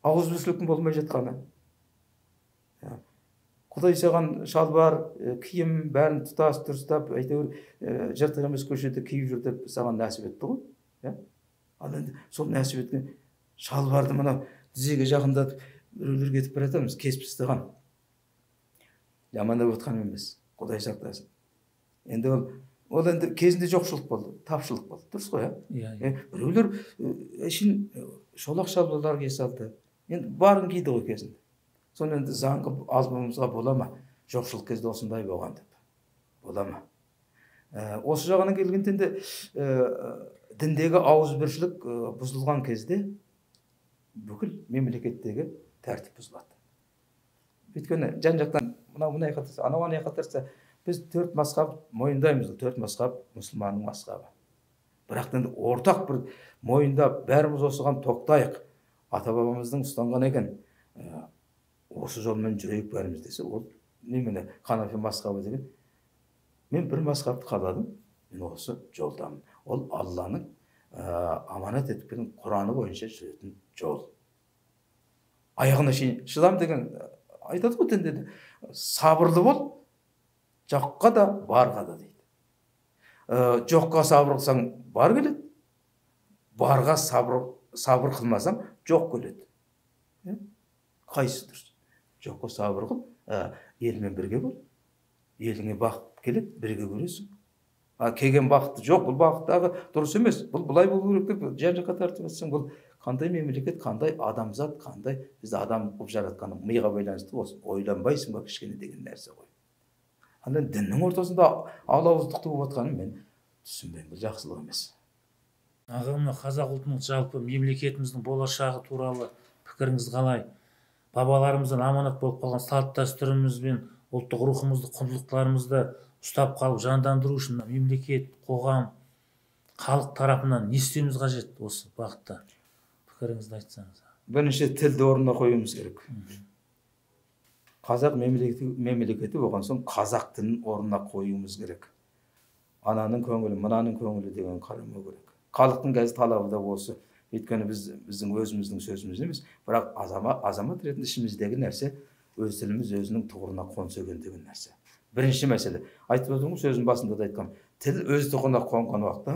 ауызбіршіліктің болмай жатқаны. Құдай саған шалбар, киім бәрін тұтас дұрыстап, әйтеуір жыртық емес көшеде киіп жүр деп саған нәсіп етті ғой. Ал енді сол нәсіп еткен шалбарды мына тізеге жақындатып біреулер кетіп бара жатамыз, кесіп тастаған. Жамандап отқаным емес, Құдай сақтасын. Енді ол енді кезінде жоқшылық болды, тапшылық болды. Дұрыс қой, біреулер шолақ шалбарлар кие салды. Енді барын киді ғой кезінде. Соны енді заңғы албымызға бола ма? Жоқшылық кезде осындай болған деп. Бола ма? Осы жағынан келгенде енді діндегі ауызбіршілік бұзылған кезде бүкіл мемлекеттегі тәртіп бұзылады. Өйткені жан-жақтан мына айқаттарса, анау айқаттарса, біз 4 мазхаб мойындаймыз, 4 мазхаб мұсылманның мазхабы. Бірақ енді ортақ бір мойындап, бәріміз осыған тоқтайық. Ата-бабамыздың ұстанған екен, осы жолмен жүрейік бәріміз десе, ол немене ханафи мазхабы деген. Мен бір мазхабты қаладым, мен осы жолдамын. Ол Алланың аманат етіп келген Құраны бойынша жүретін жол. Аяғына шейін шыдам деген айтады ғой дінде. Сабырлы бол, жаққа да барға да дейді. Жоққа сабыр қылсаң бар келеді, барға сабыр қылмасаң жоқ келеді. Қайсы дұрыс? Жоққа сабыр қыл, елмен бірге бол, еліңе бақыт келеді, бірге көресің. Келген бақыты жоқ, бұл бақыттағы дұрыс емес, бұл бұлай болу керек деп жан-жаққа тартып жатсаң, бұл қандай мемлекет, қандай адамзат, қандай бізді адам қылып жаратқаны миға байланысты болсын, ойланбайсың ба кішкене деген нәрсе ғой. Анда діннің ортасында алауыздықты болып жатқанын мен түсінбеймін, бұл жақсылық емес. Ағамна қазақ ұлтының жалпы мемлекетіміздің болашағы туралы пікіріңіз қалай? Бабаларымыздан аманат болып қалған салт дәстүріміз бен ұлттық рухымызды, құндылықтарымызды ұстап қалып жандандыру үшін мемлекет, қоғам, халық тарапынан не істеуіміз қажет осы бағытта? Пікіріңізді айтсаңыз. Бірінші тілді орнына қоюымыз керек. Қазақ мемлекеті болған соң қазақ тілін орнына қоюымыз керек. Ананың көңілі, мынаның көңілі деген қарамау керек. Халықтың қазір талабы да осы. Өйткені біздің өзіміздің сөзіміз емес, бірақ азамат ретінде ішіміздегі нәрсе өз тіліміз өзінің тұғырына қонса екен деген нәрсе. Бірінші мәселе. Айтып отырмын, сөздің басында да айтқам. Тіл өз тұғырына қонған уақытта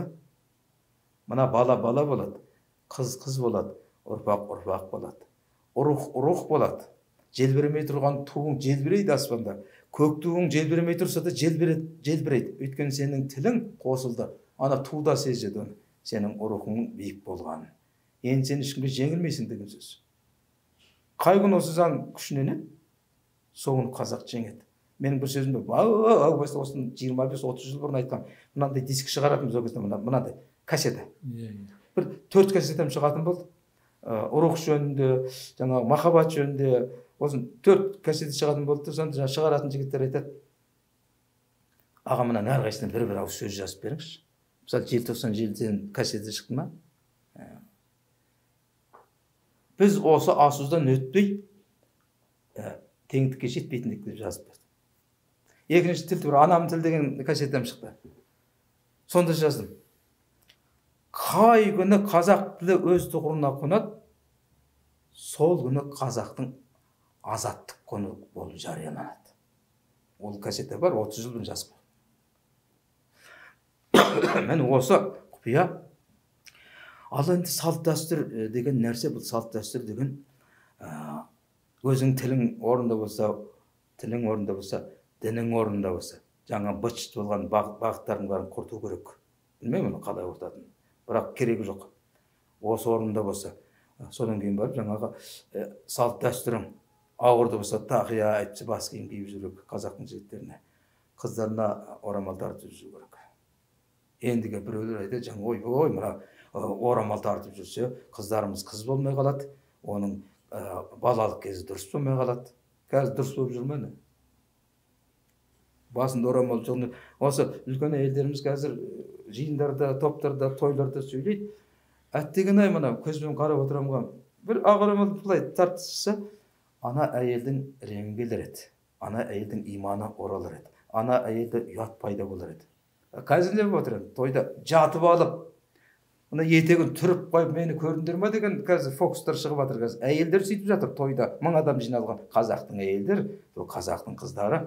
мына бала болады, қыз болады, ұрпақ болады. Рух болады. Желбіремей тұрған туың желбірейді аспанда. Көк туың желбіремей тұрса да желбірейді. Өйткені сенің тілің қосылды. Ана туда сезеді оны. Сенің рухыңның биік болғанын. енді сен ешкімге жеңілмейсің деген сөз. Қай күн осы заң күшінен сол күні қазақ жеңеді. Менің бір сөзім бар, осыны 25-30 жыл бұрын айтқан, мынандай диск шығаратынбыз ол кезде, мынандай кассета. Бір 4 кассетам шығатын болды. Рух жөнінде, жаңағы махаббат жөнінде, осын 4 кассета шығатын болды. Сонда шығаратын жігіттер айтады: аға, мына әрқайсысына бір ауыз сөз жазып беріңізші. Мысалы, желтоқсан желден кассета шықты ма? Біз осы асудан өтпей теңдікке жетпейтіндік деп жазып берді. Екінші тіл бір анам тіл деген кассетам шықты. Сонда жаздым: қай күні қазақ тілі өз тұғырына қонады, сол күні қазақтың азаттық күні болып жарияланады. Ол кассета бар, 30 жыл бұрын жазып. Мен осы құпия. Ал енді салт дәстүр деген нәрсе, бұл салт дәстүр деген өзің тілің орында болса, тілің орында болса, дінің орында болса, жаңа быт-шыт болған бағыттардың бәрін құрту керек. Білмеймін қалай құртатынын, бірақ керегі жоқ. Осы орында болса, содан кейін барып жаңағы салт дәстүрің ауырды болса, тақия айтса бас киім киіп жүру керек. Қазақтың жігіттеріне, қыздарына орамал тартып жүру керек. Ендіге біреулер айтады, жаңа ой, мына орамал тартып жүрсе, қыздарымыз қыз болмай қалады, оның балалық кезі дұрыс болмай қалады. Қазір дұрыс болып жүр ме? Басында орамал жоқ. Осы үлкен әйелдеріміз қазір жиындарда, топтарда, тойларда сөйлейді. Әттеген-ай, мына көзбен қарап отырамға, бір ақ орамалды былай тартса, ана әйелдің реңі келер еді. Ана әйелдің иманы оралар еді. Ана әйелді ұят пайда болар еді. Қазір не болып отыр? Тойда жатып алып, мына етегін түріп қойып, мені көрдіңдер ме деген қазір фокустар шығып жатыр. Қазір әйелдер сөйтіп жатыр тойда. 1000 адам жиналған. Қазақтың әйелдер, қазақтың қыздары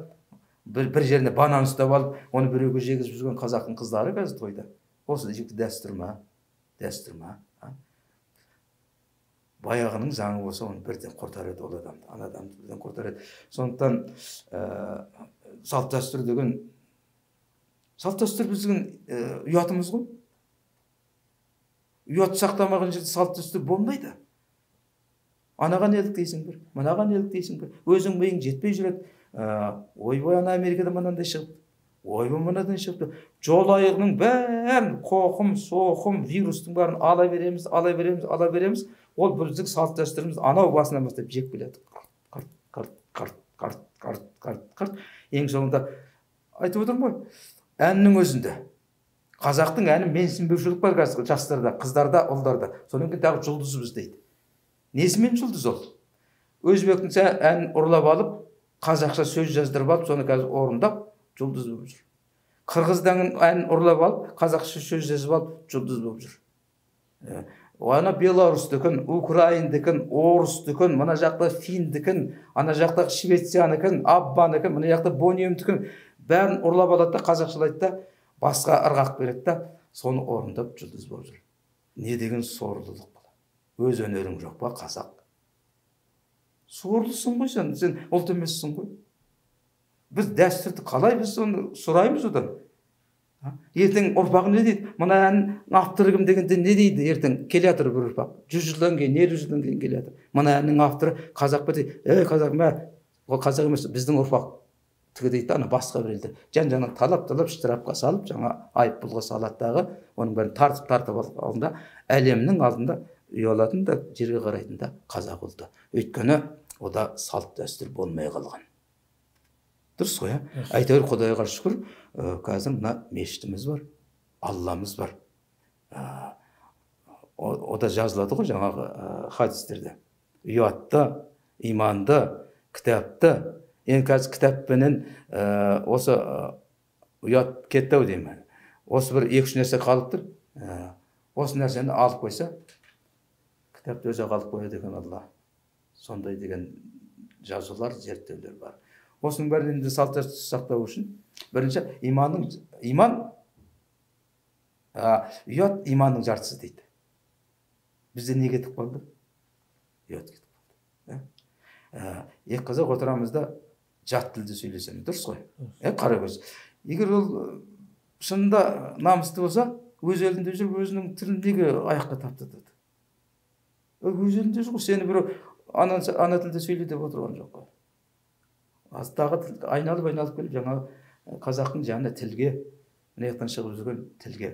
бір жеріне банан ұстап алып, оны біреуге жегізіп жүрген қазақтың қыздары қазір тойда. Осы дәстүр ма? Дәстүр ма? Баяғының заңы болса, оны бірден құртар еді ол адамды. Ана адамды бірден құртар еді. Сондықтан салт дәстүр деген, салт дәстүр біздің ұятымыз ғой. Ұят сақтамаған жерде салт дәстүр болмайды. Анаған елік дейсің бір, мынаған елік дейсің бір. Өзің миың жетпей жүреді. Ойбай, ана Америкада мынандай шығыпты. Ойбай, мынадан шығыпты. Жол айығының бәрін, қоқым, соқым, вирустың бәрін ала береміз. Ол біздің салт дәстүріміз анау басынан бастап жеп келеді. Қарт. Ең соңында айтып отырмын ғой, әннің өзінде. Қазақтың әні менсінбеушілік бар қазір жастарда, қыздарда, ұлдарда. Содан кейін тағы жұлдызымыз дейді. Несімен жұлдыз ол? Өзбектің әнін ұрлап алып, қазақша сөз жаздырып алып, соны қазір орындап, жұлдыз болып жүр. Қырғыздың әнін ұрлап алып, қазақша сөз жазып алып, жұлдыз болып жүр. Ана Беларусьтікін, Украиндікін, Орыстікін, мына жақта Финдікін, ана жақта Швециянікін, Аббанікін, мына жақта Бонемдікін, бәрін ұрлап алады да, қазақшалайды да, басқа ырғақ береді да, соны орындап жұлдыз болып жүр. Не деген сорлылық бұл? Өз өнерің жоқ па, қазақ? Сорлысың ғой сен ұлт емессің ғой. Біз дәстүрді қалай біз оны сұраймыз одан? Ертең ұрпақ не дейді? Мына әннің авторы кім дегенде не дейді? Ертең келе жатыр бір ұрпақ. 100 жылдан кейін, 50 жылдан кейін келе жатыр. Мына әннің авторы қазақ па дейді? Қазақ ма? Ол қазақ емес, біздің ұрпақ тігі дейді, ана басқа бір елдер. Жан-жағынан талап штрафқа салып, жаңа айыппұлға салады дағы, оның бәрін тартып алдында, әлемнің алдында ұялатын да, жерге қарайтын да қазақ ұлты. Өйткені ода салт дәстүр болмай қалған. Дұрыс қой, әйтеуір Құдайға шүкір, қазір мына мешітіміз бар, Алламыз бар. Ода жазылады ғой жаңағы хадистерде. Ұятты, иманды, кітапты. Енді қазір кітаппенен осы ұят кетті-ау деймін. Осы бір 2-3 нәрсе қалып тұр. Осы нәрсені алып қойса, кітапты өзі қалып қояды екен Алла. Сондай деген жазулар, зерттеулер бар. Осының бәрін енді салт дәстүрді сақтау үшін бірінші ұят иманның жартысы дейді. Бізде не кетіп қалды? Ұят кетіп қалды. Екі қазақ отырамыз да жат тілді сөйлесеміз, дұрыс қой? Қара көз. Егер ол шынында намысты болса, өз елінде жүріп өзінің тілін неге аяққа таптатады? өз елінде жоқ, сені біреу ана тілде сөйле деп отырған жоқ қой. Тағы айналып келіп жаңағы қазақтың жаңа тілге, мына жақтан шығып жүрген тілге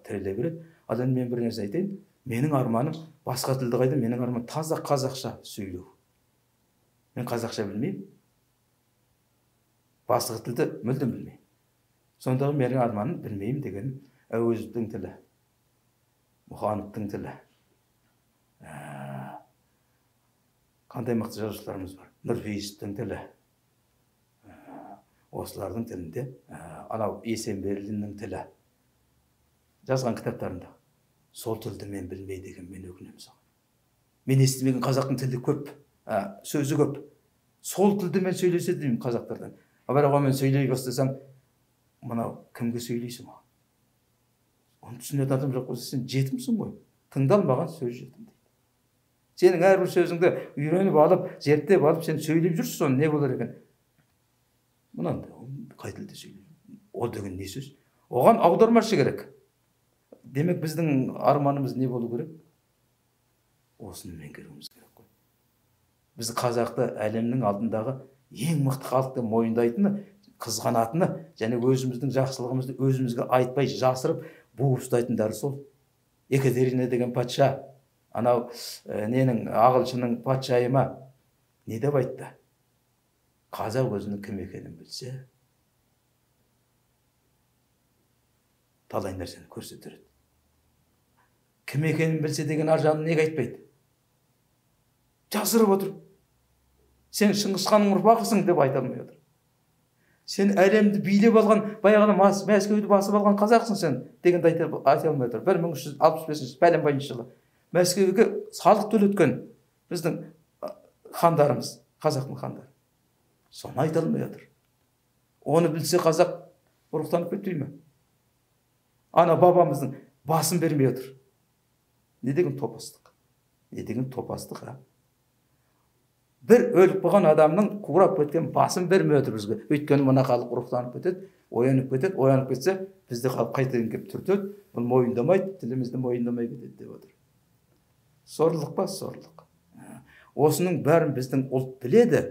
тіреле береді. Ал енді мен бір нәрсе айтайын, менің арманым басқа тілді қайда, менің арманым таза қазақша сөйлеу. Мен қазақша білмеймін, басқа тілді мүлдем білмеймін. Сондағы менің арманым білмеймін деген Әуезовтің тілі, Мұхановтың тілі, қандай мықты жазушыларымыз бар, Нұрпейісовтің тілі, осылардың тілінде, анау Есенберлиннің тілі жазған кітаптарында сол тілді мен білмейді екен, мен өкінемін соған. Мен естімеген қазақтың тілі көп, сөзі көп. Сол тілді мен сөйлесе деймін қазақтардан. Бірақ мен сөйлей бастасам, мынау кімге сөйлейсің? Оны түсінетін адам жоқ болса, сен жетімсің ғой. Тыңдалмаған сөз жетім дейді. Сенің әрбір сөзіңді үйреніп алып, зерттеп алып, сен сөйлеп жүрсің, соны не болар екен? Мынандай, қай тілде сөйлейді? Ол деген не сөз? Оған аудармашы керек. Демек біздің арманымыз не болу керек? Осыны меңгеруіміз керек қой. Біз қазақты әлемнің алдындағы ең мықты халықты мойындайтыны, қызғанатыны, және өзіміздің жақсылығымызды өзімізге айтпай жасырып буып ұстайтындары сол. Екатерина деген патша, анау ненің ағылшынның патшайымы не деп айтты? Қазақ өзінің кім екенін білсе, талай нәрсені көрсетер еді. Кім екенін білсе деген аржаны неге айтпайды? Жасырып отыр. Сен Шыңғысханның ұрпағысың деп айта алмай отыр. Сен әлемді билеп алған, баяғыда Мәскеуді басып алған қазақсың сен дегенді айта алмай отыр. 1365 пәленбайыншы жылы Мәскеуге салық төлеткен біздің хандарымыз, қазақтың хандары. Соны айта алмай отыр. Оны білсе қазақ ұрықтанып кетпей ме? Ана бабамыздың басын бермей отыр. Не деген топастық? Не деген топастық, Бір өліп қалған адамның қурап кеткен басын бермей отыр бізге. Өйткені мына халық ұрықтанып кетеді, оянып кетеді, оянып кетсе, бізді халық қайтадан келіп түртеді, бұл мойындамайды, тілімізді мойындамай кетеді деп отыр. Сорлық па, сорлық. Осының бәрін біздің ұлт біледі,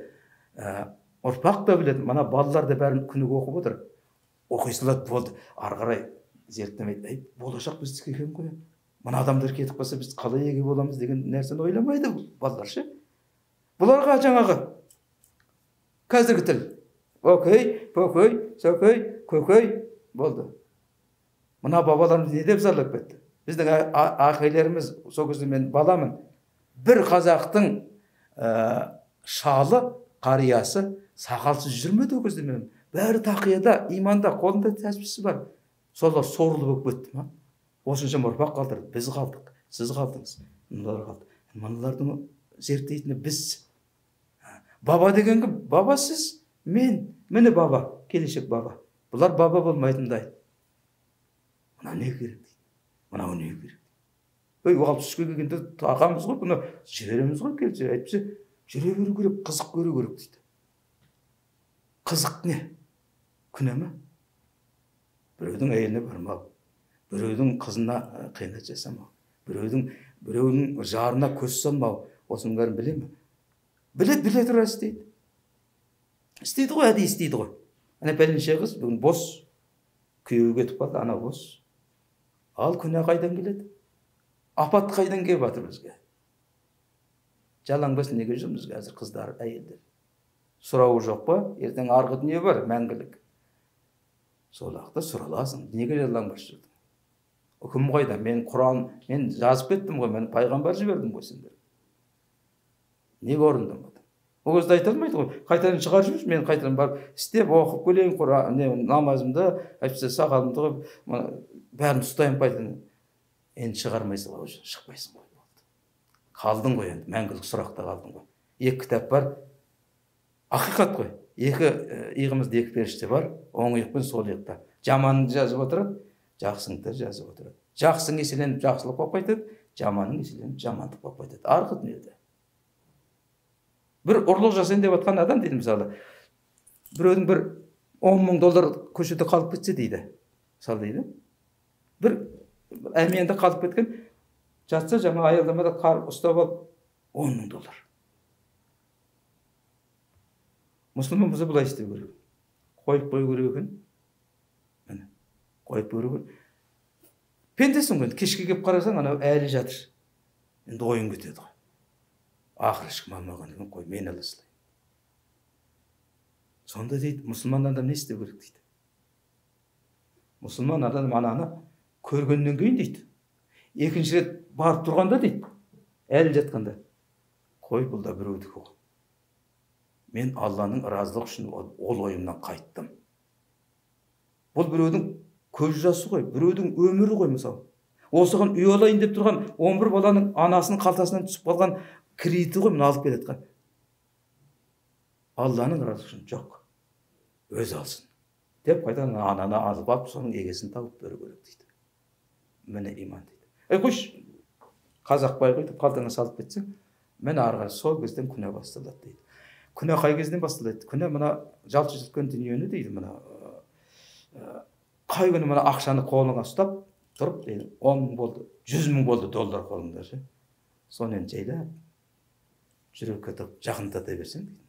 ұрпақ та біледі, мына балалар да бәрін күніге оқып отыр. Оқи салады, болды, ары қарай зерттемейді. Болашақ біздікі екен ғой. Мына адамдар кетіп қалса, біз қалай еге боламыз деген нәрсені ойламайды балалар ше. Бұларға жаңағы қазіргі тіл. Окей, покей, сокей, көкей болды. Мына бабаларымыз не деп зарлап кетті? Біздің ақилеріміз, сол кезде мен баламын, бір қазақтың шалы, қариясы, сақалсыз жүрмеді ол кезде мен. Бәрі тақияда, иманда, қолында тәспісі бар. Солар сорлы болып кетті ма? Осынша ұрпақ қалдырды. Біз қалдық, сіз қалдыңыз, мыналар қалды. Мыналардың зерттейтіні біз. Баба деген кім? Баба сіз, мен, міне баба, келешек баба. Бұлар баба болмайтындай. Мына не керек дейді? Мынау не керек? 60-ға келгенде тақамыз ғой, бұны жібереміз ғой келсе, әйтпесе жүре беру керек, қызық көру керек дейді. Қызық не? Күнә ме? Біреудің әйеліне бармау, біреудің қызына қиянат жасамау, біреудің жарына көз салмау, осының бәрін біле ме? Біле тұра істейді. Істейді ғой, әдейі істейді ғой. Ана пәленше қыз бүгін бос, күйеуі кетіп қалды, ана бос. Ал күнә қайдан келеді? Апат қайдан келіп жатыр бізге? Жалаң бас неге жүрміз қазір қыздар, әйелдер? Сұрауы жоқ па? Ертең арғы дүние бар, мәңгілік. Сол уақытта сұраласың. Неге жалаң бас жүрдің? Үкім қайда? Мен Құран, мен жазып кеттім ғой, мен пайғамбар жібердім ғой сендер. Неге орындамады? Ол кезде айта алмайды ғой. Қайтадан шығарып жүрміз, мен қайтадан барып істеп оқып келейін, Құран, намазымды, әйтпесе сақалымды қойып, бәрін ұстайын қайтадан. Енді шығармайсың ғой, шықпайсың ғой. Қалдың ғой енді, мәңгілік сұрақта қалдың ғой. Екі кітап бар, ақиқат қой. Екі иығымызда екі періште бар, оң иық пен сол иықта. Жаманыңды жазып отырады, жақсыңды жазып отырады. Жақсың еселеніп жақсылық болып қайтады, жаманың еселеніп жамандық болып қайтады. Арғы дүниеде. Бір ұрлық жасайын деп жатқан адам дейді мысалы, біреудің бір 10 мың доллар көшеде қалып кетсе дейді. Мысалы дейді. Бір әмиянда қалып кеткен жатса жаңа аялдамада ұстап алып $10,000. Мұсылман болса былай істеу керек. Қойып қою керек екен. Міне, қойып қою керек. Пендесің ғой, кешке келіп қарасаң, анау әлі жатыр. Енді ойын кетеді ғой. Ақыры ешкім алмаған екен, қой, мен ала салайын. Сонда дейді, мұсылман адам не істеу керек дейді. Мұсылман адам ананы көргеннен кейін дейді. Екінші рет барып тұрғанда дейді, әлі жатқанда, қой, бұл да біреудікі ғой. Мен Алланың разылығы үшін ол ойымнан қайттым. Бұл біреудің көз жасы ғой, біреудің өмірі ғой мысалы. Осыған үй алайын деп тұрған 11 баланың анасының қалтасынан түсіп қалған кредиті ғой, мына алып келетқан. Алланың разылығы үшін жоқ. Өз алсын. Деп қайдан ананы алып алып, соның егесін тауып беру керек дейді. Міне иман дейді. Қойш, қазақ бай ғой деп қалтаңа салып кетсең, мен арғы сол кезден күнә басталады дейді. Күнә қай кезден басталады? Күнә мына жалшы жеткен дүниені дейді, мына қай күні мына ақшаны қолыңа ұстап тұрып дейді, 10 болды, 100 мың болды доллар қолыңда ше. Соны жайлап жүрекке тығып жақындата берсең дейді.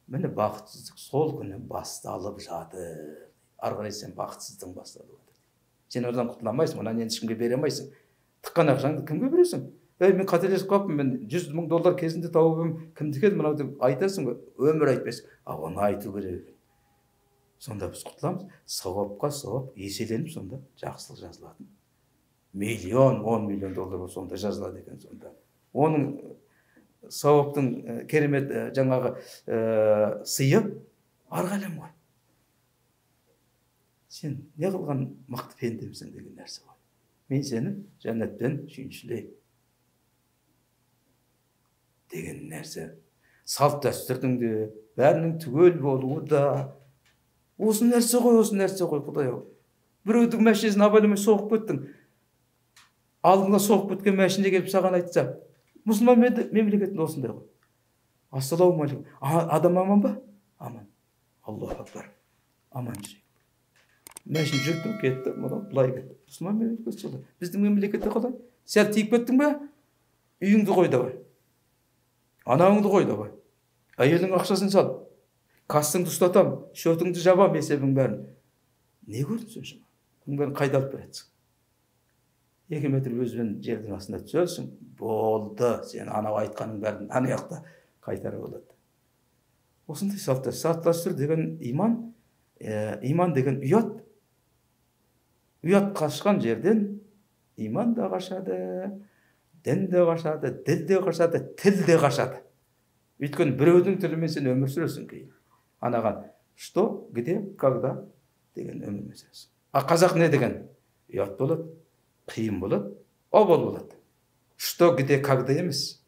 Міне бақытсыздық сол күні басталып жатыр. Ары қарай сен бақытсыздығың басталып жатыр. Сен одан құтыла алмайсың, онан енді ешкімге бере алмайсың. Тыққан ақшаңды кімге бересің? Мен қателесіп қалыппын, мен $100,000 кезінде тауып едім, кімдікі еді мынау деп айтасың ғой, өмір айтпайсың. Оны айту керек. Сонда біз құтыламыз. Сауапқа сауап еселеніп сонда жақсылық жазылатын. $1,000,000, $10 миллион сонда жазылады екен сонда. Оның сауаптың керемет жаңағы сыйы арғы әлем ғой. Сен не қылған мықты пендемсің деген нәрсе ғой. Мен сені жәннатпен сүйіншілеймін деген нәрсе. Салт дәстүрдің де бәрінің түгел болуы да осы нәрсе ғой Құдай-ау. Біреудің мәшинесін абайламай соғып кеттің. Алдыңда соғып кеткен мәшине келіп саған айтса, мұсылман мемлекетінде осындай ғой. Ассалаумағалейкум. Адам аман ба? Аман. Аллаху акбар. Аман жүрейік. Мәшін жүрді, кетті, мынау былай кетті. Мұсылман мемлекеті солай. Біздің мемлекетте қалай? Сәл тиіп кеттің бе? Үйіңді қой давай. Анаңды қой давай. Әйелдің ақшасын сал. Кассыңды ұстатам, шотыңды жабам, есебің бәрін. Не көрдің соншама? Бұның бәрін қайда алып бересің? 2 метр өзбен жердің астында түсерсің, болды, сен анау айтқаның бәрін ана жақта қайтарып алады. Осындай салт дәстүр деген иман деген ұят. Ұят қашқан жерден иман да қашады, дін де қашады, діл де қашады, тіл де қашады. Өйткені біреудің тілімен сен өмір сүресің кейін. Анаған что, где, когда деген өмірмен сүресің. А қазақ не деген? Ұят болады, қиын болады, обал болады. Что, где, когда емес.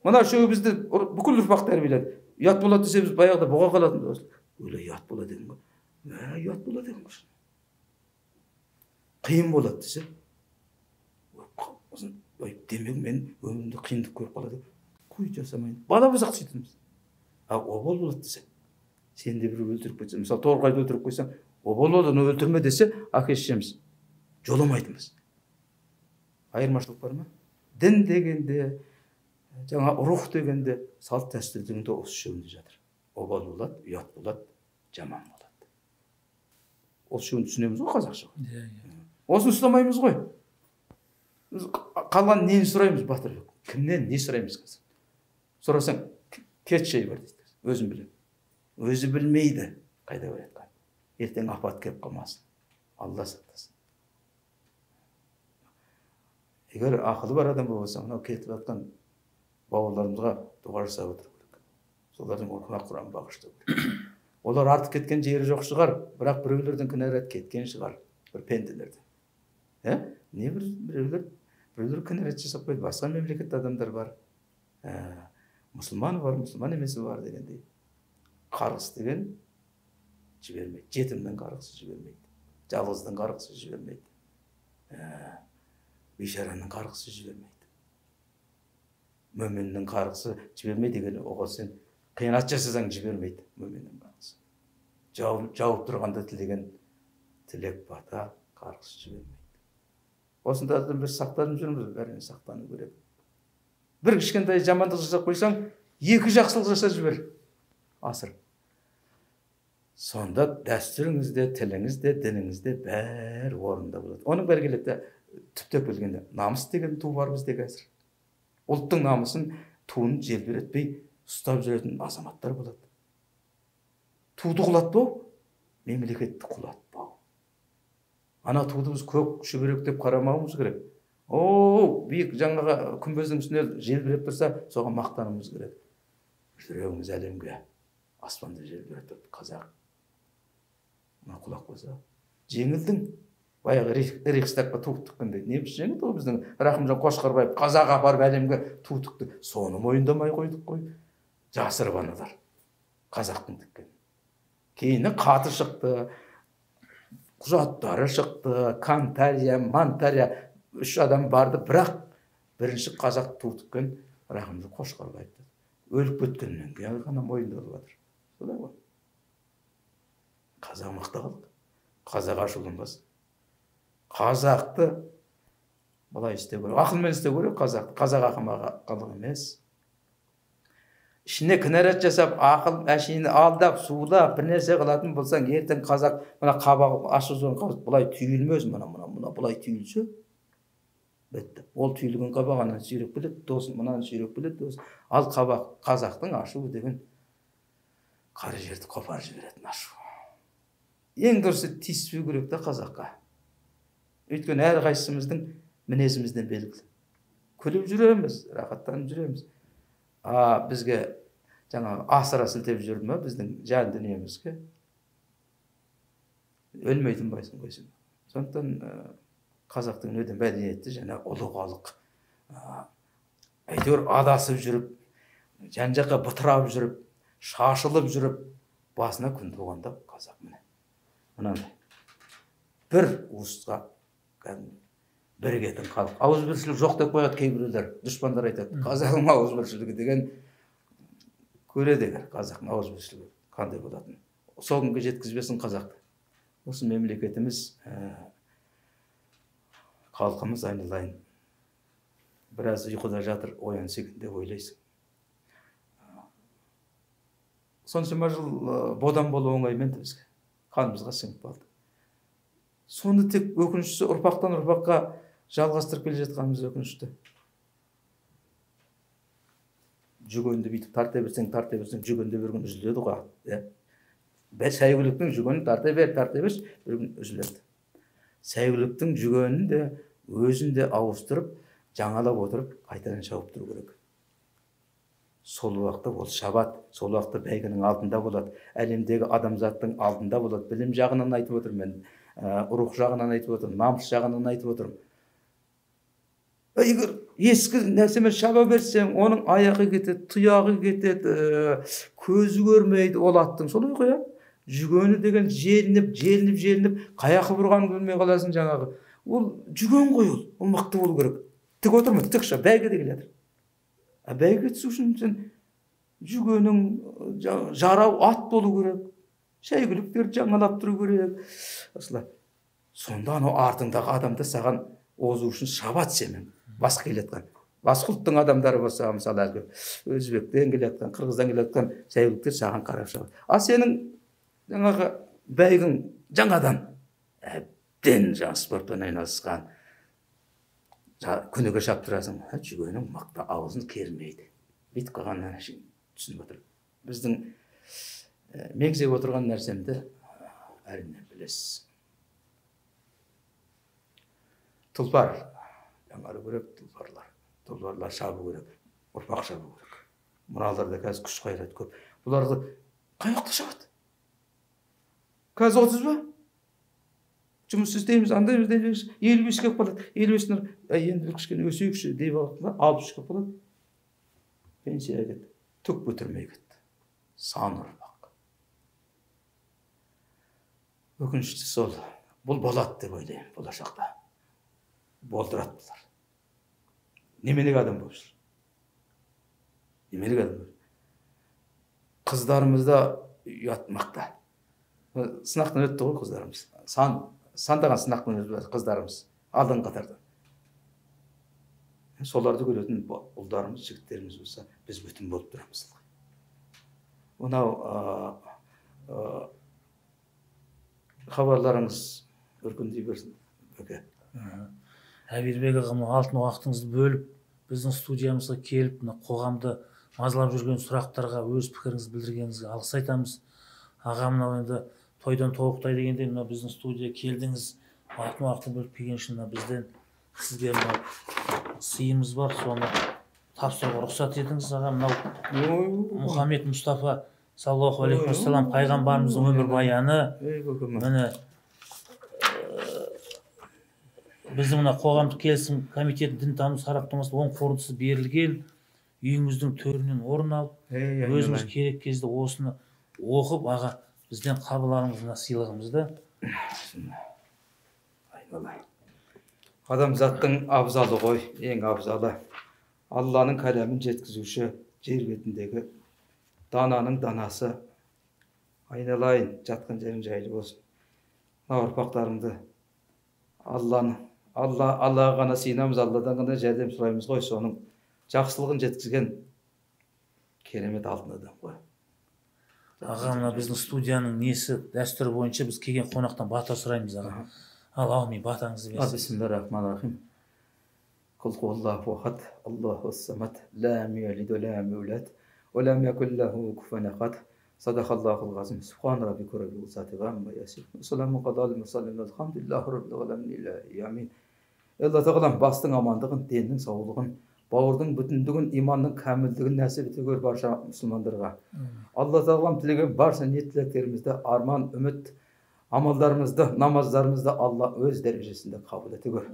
Мына үшеуі бізді бүкіл ұрпақ тәрбиеледі. Ұят болады десе біз баяғыда бұға қалатын. Өлі ұят болады деген ғой. Ұят болады деген ғой. Қиын болады десе. Демек мен өмірімде қиындық көріп қалады. Қой жасамайын. Бала болсақ сөйтеміз. Обал болады десе. Сен де бір өлтіріп кетсең, мысалы торғайды өлтіріп қойсаң, обал болады, оны өлтірме десе, әке-шешеміз жоламайтынбыз. Айырмашылық бар ма? Дін дегенде, жаңа рух дегенде, салт дәстүр дегенде осы үшеуінде жатыр. Обал болады, ұят болады, жаман болады. Осы үшеуін түсінеміз ғой қазақша. Осыны ұстамаймыз ғой. Қалған нені сұраймыз Батырбек? Кімнен не сұраймыз қазір? Сұрасаң, кет шей бар дейді. Өзім білем. Өзі білмейді қайда баратқан. Ертең апат келіп қалмасын. Алла сақтасын. Егер ақылы бар адам болса, мынау кетіп жатқан бауырларымызға дұға жасап отыру керек. Солардың рухына Құран бағыштау керек. Олар артық кеткен жері жоқ шығар, бірақ біреулерден кінәрат кеткен шығар, бір пенделерден. Не біреулер кінәрат жасап қойды, басқа мемлекетте адамдар бар. Мұсылман бар, мұсылман емесі бар дегендей. Қарғыс деген жібермейді. Жетімнің қарғысы жібермейді. Жалғыздың қарғысы жібермейді. Бейшараның қарғысы жібермейді. Мөминнің қарғысы жібермейді деген оған сен қиянат жасасаң жібермейді мөминнің қарғысы. Жауып тұрғанда тілеген тілек бата қарғысы жібермейді. осындардан бір сақтанып жүрміз, бәріне сақтану керек. Бір кішкентай жамандық жасап қойсаң, екі жақсылық жаса жібер, асыр. Сонда дәстүріңізде, тіліңізде, дініңізде бәрі орында болады. Оның бәрі келеді, түптеп келгенде, намыс деген ту бар бізде қазір. Ұлттың намысын, туын желбіретпей ұстап жүретін азаматтар болады. Туды құлатпау, мемлекетті құлатпау. Ана туды біз көк шүберек деп қарамауымыз керек. Биік жаңағы күмбездің үстіне желбіреп тұрса, соған мақтанымыз керек. Жүрегіміз әлемге аспанды желбіреп тұрды, қазақ. Мына құлақ қойса, жеңілдің. Баяғы Рейхстагқа ту тіккенде, неміс жеңілді ғой біздің Рахымжан Қошқарбаев, қазақ апарып әлемге ту тікті. Соны мойындамай қойдық қой. Жасырып аналар, қазақтың тіккен. Кейіні қаты шықты, құжаттары шықты, кантария, мантария, 3 адам барды, бірақ бірінші қазақ ту тіккен Рахымжан Қошқарбаевты. Өліп кеткеннен кейін ғана мойындалып жатыр. Солай ғой. Қазақ мықты қалды. Қазақ ашуланбас. Қазақты былай істеу керек. Ақылмен істеу керек қазақты. Қазақ ақымақ емес. Ішіне кінәрат жасап, ақыл әшейін алдап, сулап, бір нәрсе қылатын болсаң, ертең қазақ мына қабағы ашу соң былай түйілмез, мына былай түйілсе, бітті. Ол түйілген қабақ анан сүйреп келеді, досын мынаны сүйреп келеді, досын. Ал қабақ қазақтың ашу деген қара жерді қопарып жіберетін ашу. Ең дұрысы тиіспеу керек та қазаққа. Өйткені әрқайсымыздың мінезімізден белгілі. Күліп жүреміз, рахаттанып жүреміз. Бізге жаңағы асыра сілтеп жүрді ма, біздің жан дүниемізге өлмейтін байсын қойсын. Сондықтан қазақтың өте мәдениетті және ұлы халық. Әйтеуір адасып жүріп, жан жаққа бытырап жүріп, шашылып жүріп, басына күн туғанда қазақ міне. Мынандай бір уысқа бірігетін халық. Ауызбіршілік жоқ деп қояды кейбіреулер, дұшпандар айтады. Қазақтың ауызбіршілігі деген көреді егер қазақтың ауызбіршілігі қандай болатынын. Сол күнге жеткізбесін қазақты. Осы мемлекетіміз, халқымыз айналайын. Біраз ұйқыда жатыр, оянса екен деп ойлайсың. Соншама жыл бодан болу оңаймен бізге. Қанымызға сіңіп қалды. Соны тек өкініштісі ұрпақтан ұрпаққа жалғастырып келе жатқанымыз өкінішті. Жүгенді бүйтіп тарта берсең, жүгенде бір күн үзіледі ғой. Сәйгүліктің жүгенін тарта бер, бір күн үзіледі. Сәйгүліктің жүгенін де өзін де ауыстырып, жаңалап отырып, қайтадан шауып тұру керек. Сол уақытта ол шабат, сол уақытта бәйгінің алдында болады, әлемдегі адамзаттың алдында болады. Білім жағынан айтып отырмын мен, рух жағынан айтып отырмын, намыс жағынан айтып отырмын. Егер ескі нәрсемен шаба берсең, оның аяғы кетеді, тұяғы кетеді, көзі көрмейді, ол аттың солай ғой. Жүгені деген желініп, қаяқы бұрғанын көрмей қаласың жаңағы. Ол жүген ғой, ол мықты болу керек. Тік отырма, тік ша, бәйге де келеді. Бәйге түсу үшін сен жүгенің жарау ат болу керек. Шәйгүліктерді жаңалап тұру керек. Сонда анау артыңдағы адамды саған озу үшін шабат сенің. Басқа келеткен. Басқа ұлттың адамдары болса, мысалы әлгі өзбектен келеткен, қырғыздан келеткен шәйгүліктер саған қарап шабат. Сенің жаңағы бәйгің жаңадан әбден спортпен айналысқан. Күніге шаптырасың, жүгенің мықты аузын кермейді. Бүйтіп қалғаннан кейін түсініп отыр. Біздің меңзеп отырған нәрсемді әрине білесіз. Тұлпар жаңару керек, тұлпарлар шабу керек, ұрпақ шабу керек. Мыналарда қазір күш қайрат көп. Бұларды қаяқта шабады? Қазір 30 ба? Жұмыс істейміз, андаймыз, 55 кеп қалады. 55-тің енді бір кішкене өсейікші деп алып, 60 кеп қалады. Пенсия кетті. Түк бітірмей кетті. Сан ұрпақ. Өкініштісі сол. Бұл болады деп ойлаймын болашақта. Болдырады бұлар. Неменеге адам болып жүр? Неменеге адам болып жүр? Қыздарымызда ұятмақта. Сынақтан өтті ғой қыздарымыз. Сандаған сынақтан өтті қыздарымыз. Алдың қатарда. соларды көретін ұлдарымыз, жігіттеріміз болса, біз бүтін болып тұрамыз. Мынау хабарларыңыз өркендей берсін. Әбербек ағам, алтын уақытыңызды бөліп, біздің студиямызға келіп, қоғамды мазалап жүрген сұрақтарға өз пікіріңізді білдіргеніңізге алғыс айтамыз. Ағам, енді тойдан тобықтай дегенде біздің студияға келдіңіз, алтын уақытын бөліп келген үшін бізден сізге сыйымыз бар, соны тапсыруға рұқсат етіңіз. Ағам, мынау Мұхаммед Мұстафа саллаллаху алейхи уассалам пайғамбарымыздың өмірбаяны, міне біздің мына қоғамдық келісім комитеті дінтану сараптамасы оң қорытындысы берілген, үйіңіздің төрінен орын алып, өзіңіз керек кезде осыны оқып, аға, бізден қабыл мына сыйлығымызды. Адамзаттың абзалы ғой, ең абзалы. Алланың кәлемін жеткізуші, жер бетіндегі дананың данасы. Айналайын, жатқан жерің жайлы болсын. Мына ұрпақтарыңды Аллаға ғана сыйынамыз, Алладан ғана жәрдем сұраймыз ғой, соның жақсылығын жеткізген керемет алтын адам ғой. Аға, мына біздің студияның несі, дәстүрі бойынша біз келген қонақтан бата сұраймыз, аға. Ал, әумин, батаңызды берсін. Бисмиллахир-рахманир-рахим. Құл хуаллаху ахад, Аллаху ас-самад, лам ялид ва лам юлад, ва лам якул лаху куфуан ахад. Sadaqallahul azim. Subhan rabbika rabbil izzati amma yasifun. Salamun qadal mursalin. Elhamdülillahi rabbil alamin. Amin. Allah Tağalam бастың амандығын, деннің саулығын, бауырдың бүтіндігін, иманның кәмілдігін нәсіп ете көр барша мұсылмандарға. Алла Тағалам тілеген барша ниет тілектерімізді, арман, үміт, амалдарымызды, намаздарымызды Алла өз дәрежесінде қабыл ете көр.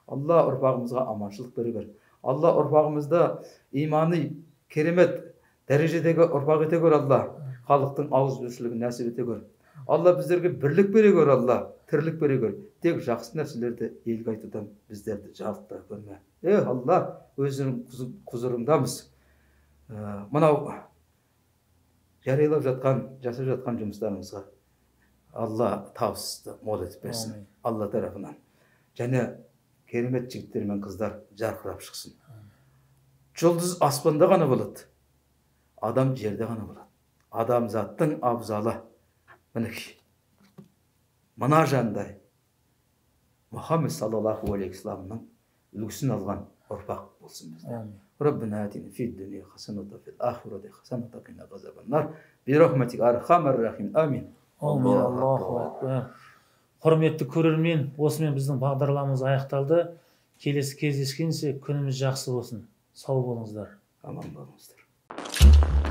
Алла ұрпағымызға аманшылық бере көр. Алла ұрпағымызда иманы керемет дәрежедегі ұрпақ ете көр. Алла халықтың ауызбіршілігін нәсіп ете көр. Алла біздерге бірлік бере көр. Алла тірлік бере көр. Тек жақсы нәрселерді елге айтудан біздерді жалықтыра көрме. Алла, өзінің құзырыңдамыз. Мынау жариялап жатқан, жасап жатқан жұмыстарымызға Алла табысты мол етіп берсін. Алла тарапынан. Және керемет жігіттер мен қыздар жарқырап шықсын. Жұлдыз аспанда ғана болады. Адам жерде ғана болады. Адамзаттың абзалы, мінекей, мына жандай Мұхаммед саллаллаху алейхи вассаламның үлгісін алған ұрпақ болсын бізде. Раббана атина фид дуния хасаната фил ахирати хасаната қина ғазабан-нар бирахматика архамар рахим. Амин. Аллаху акбар. Құрметті көрермен, осымен біздің бағдарламамыз аяқталды. Келесі кездескенше күніміз жақсы болсын. Сау болыңыздар. Аман болыңыздар.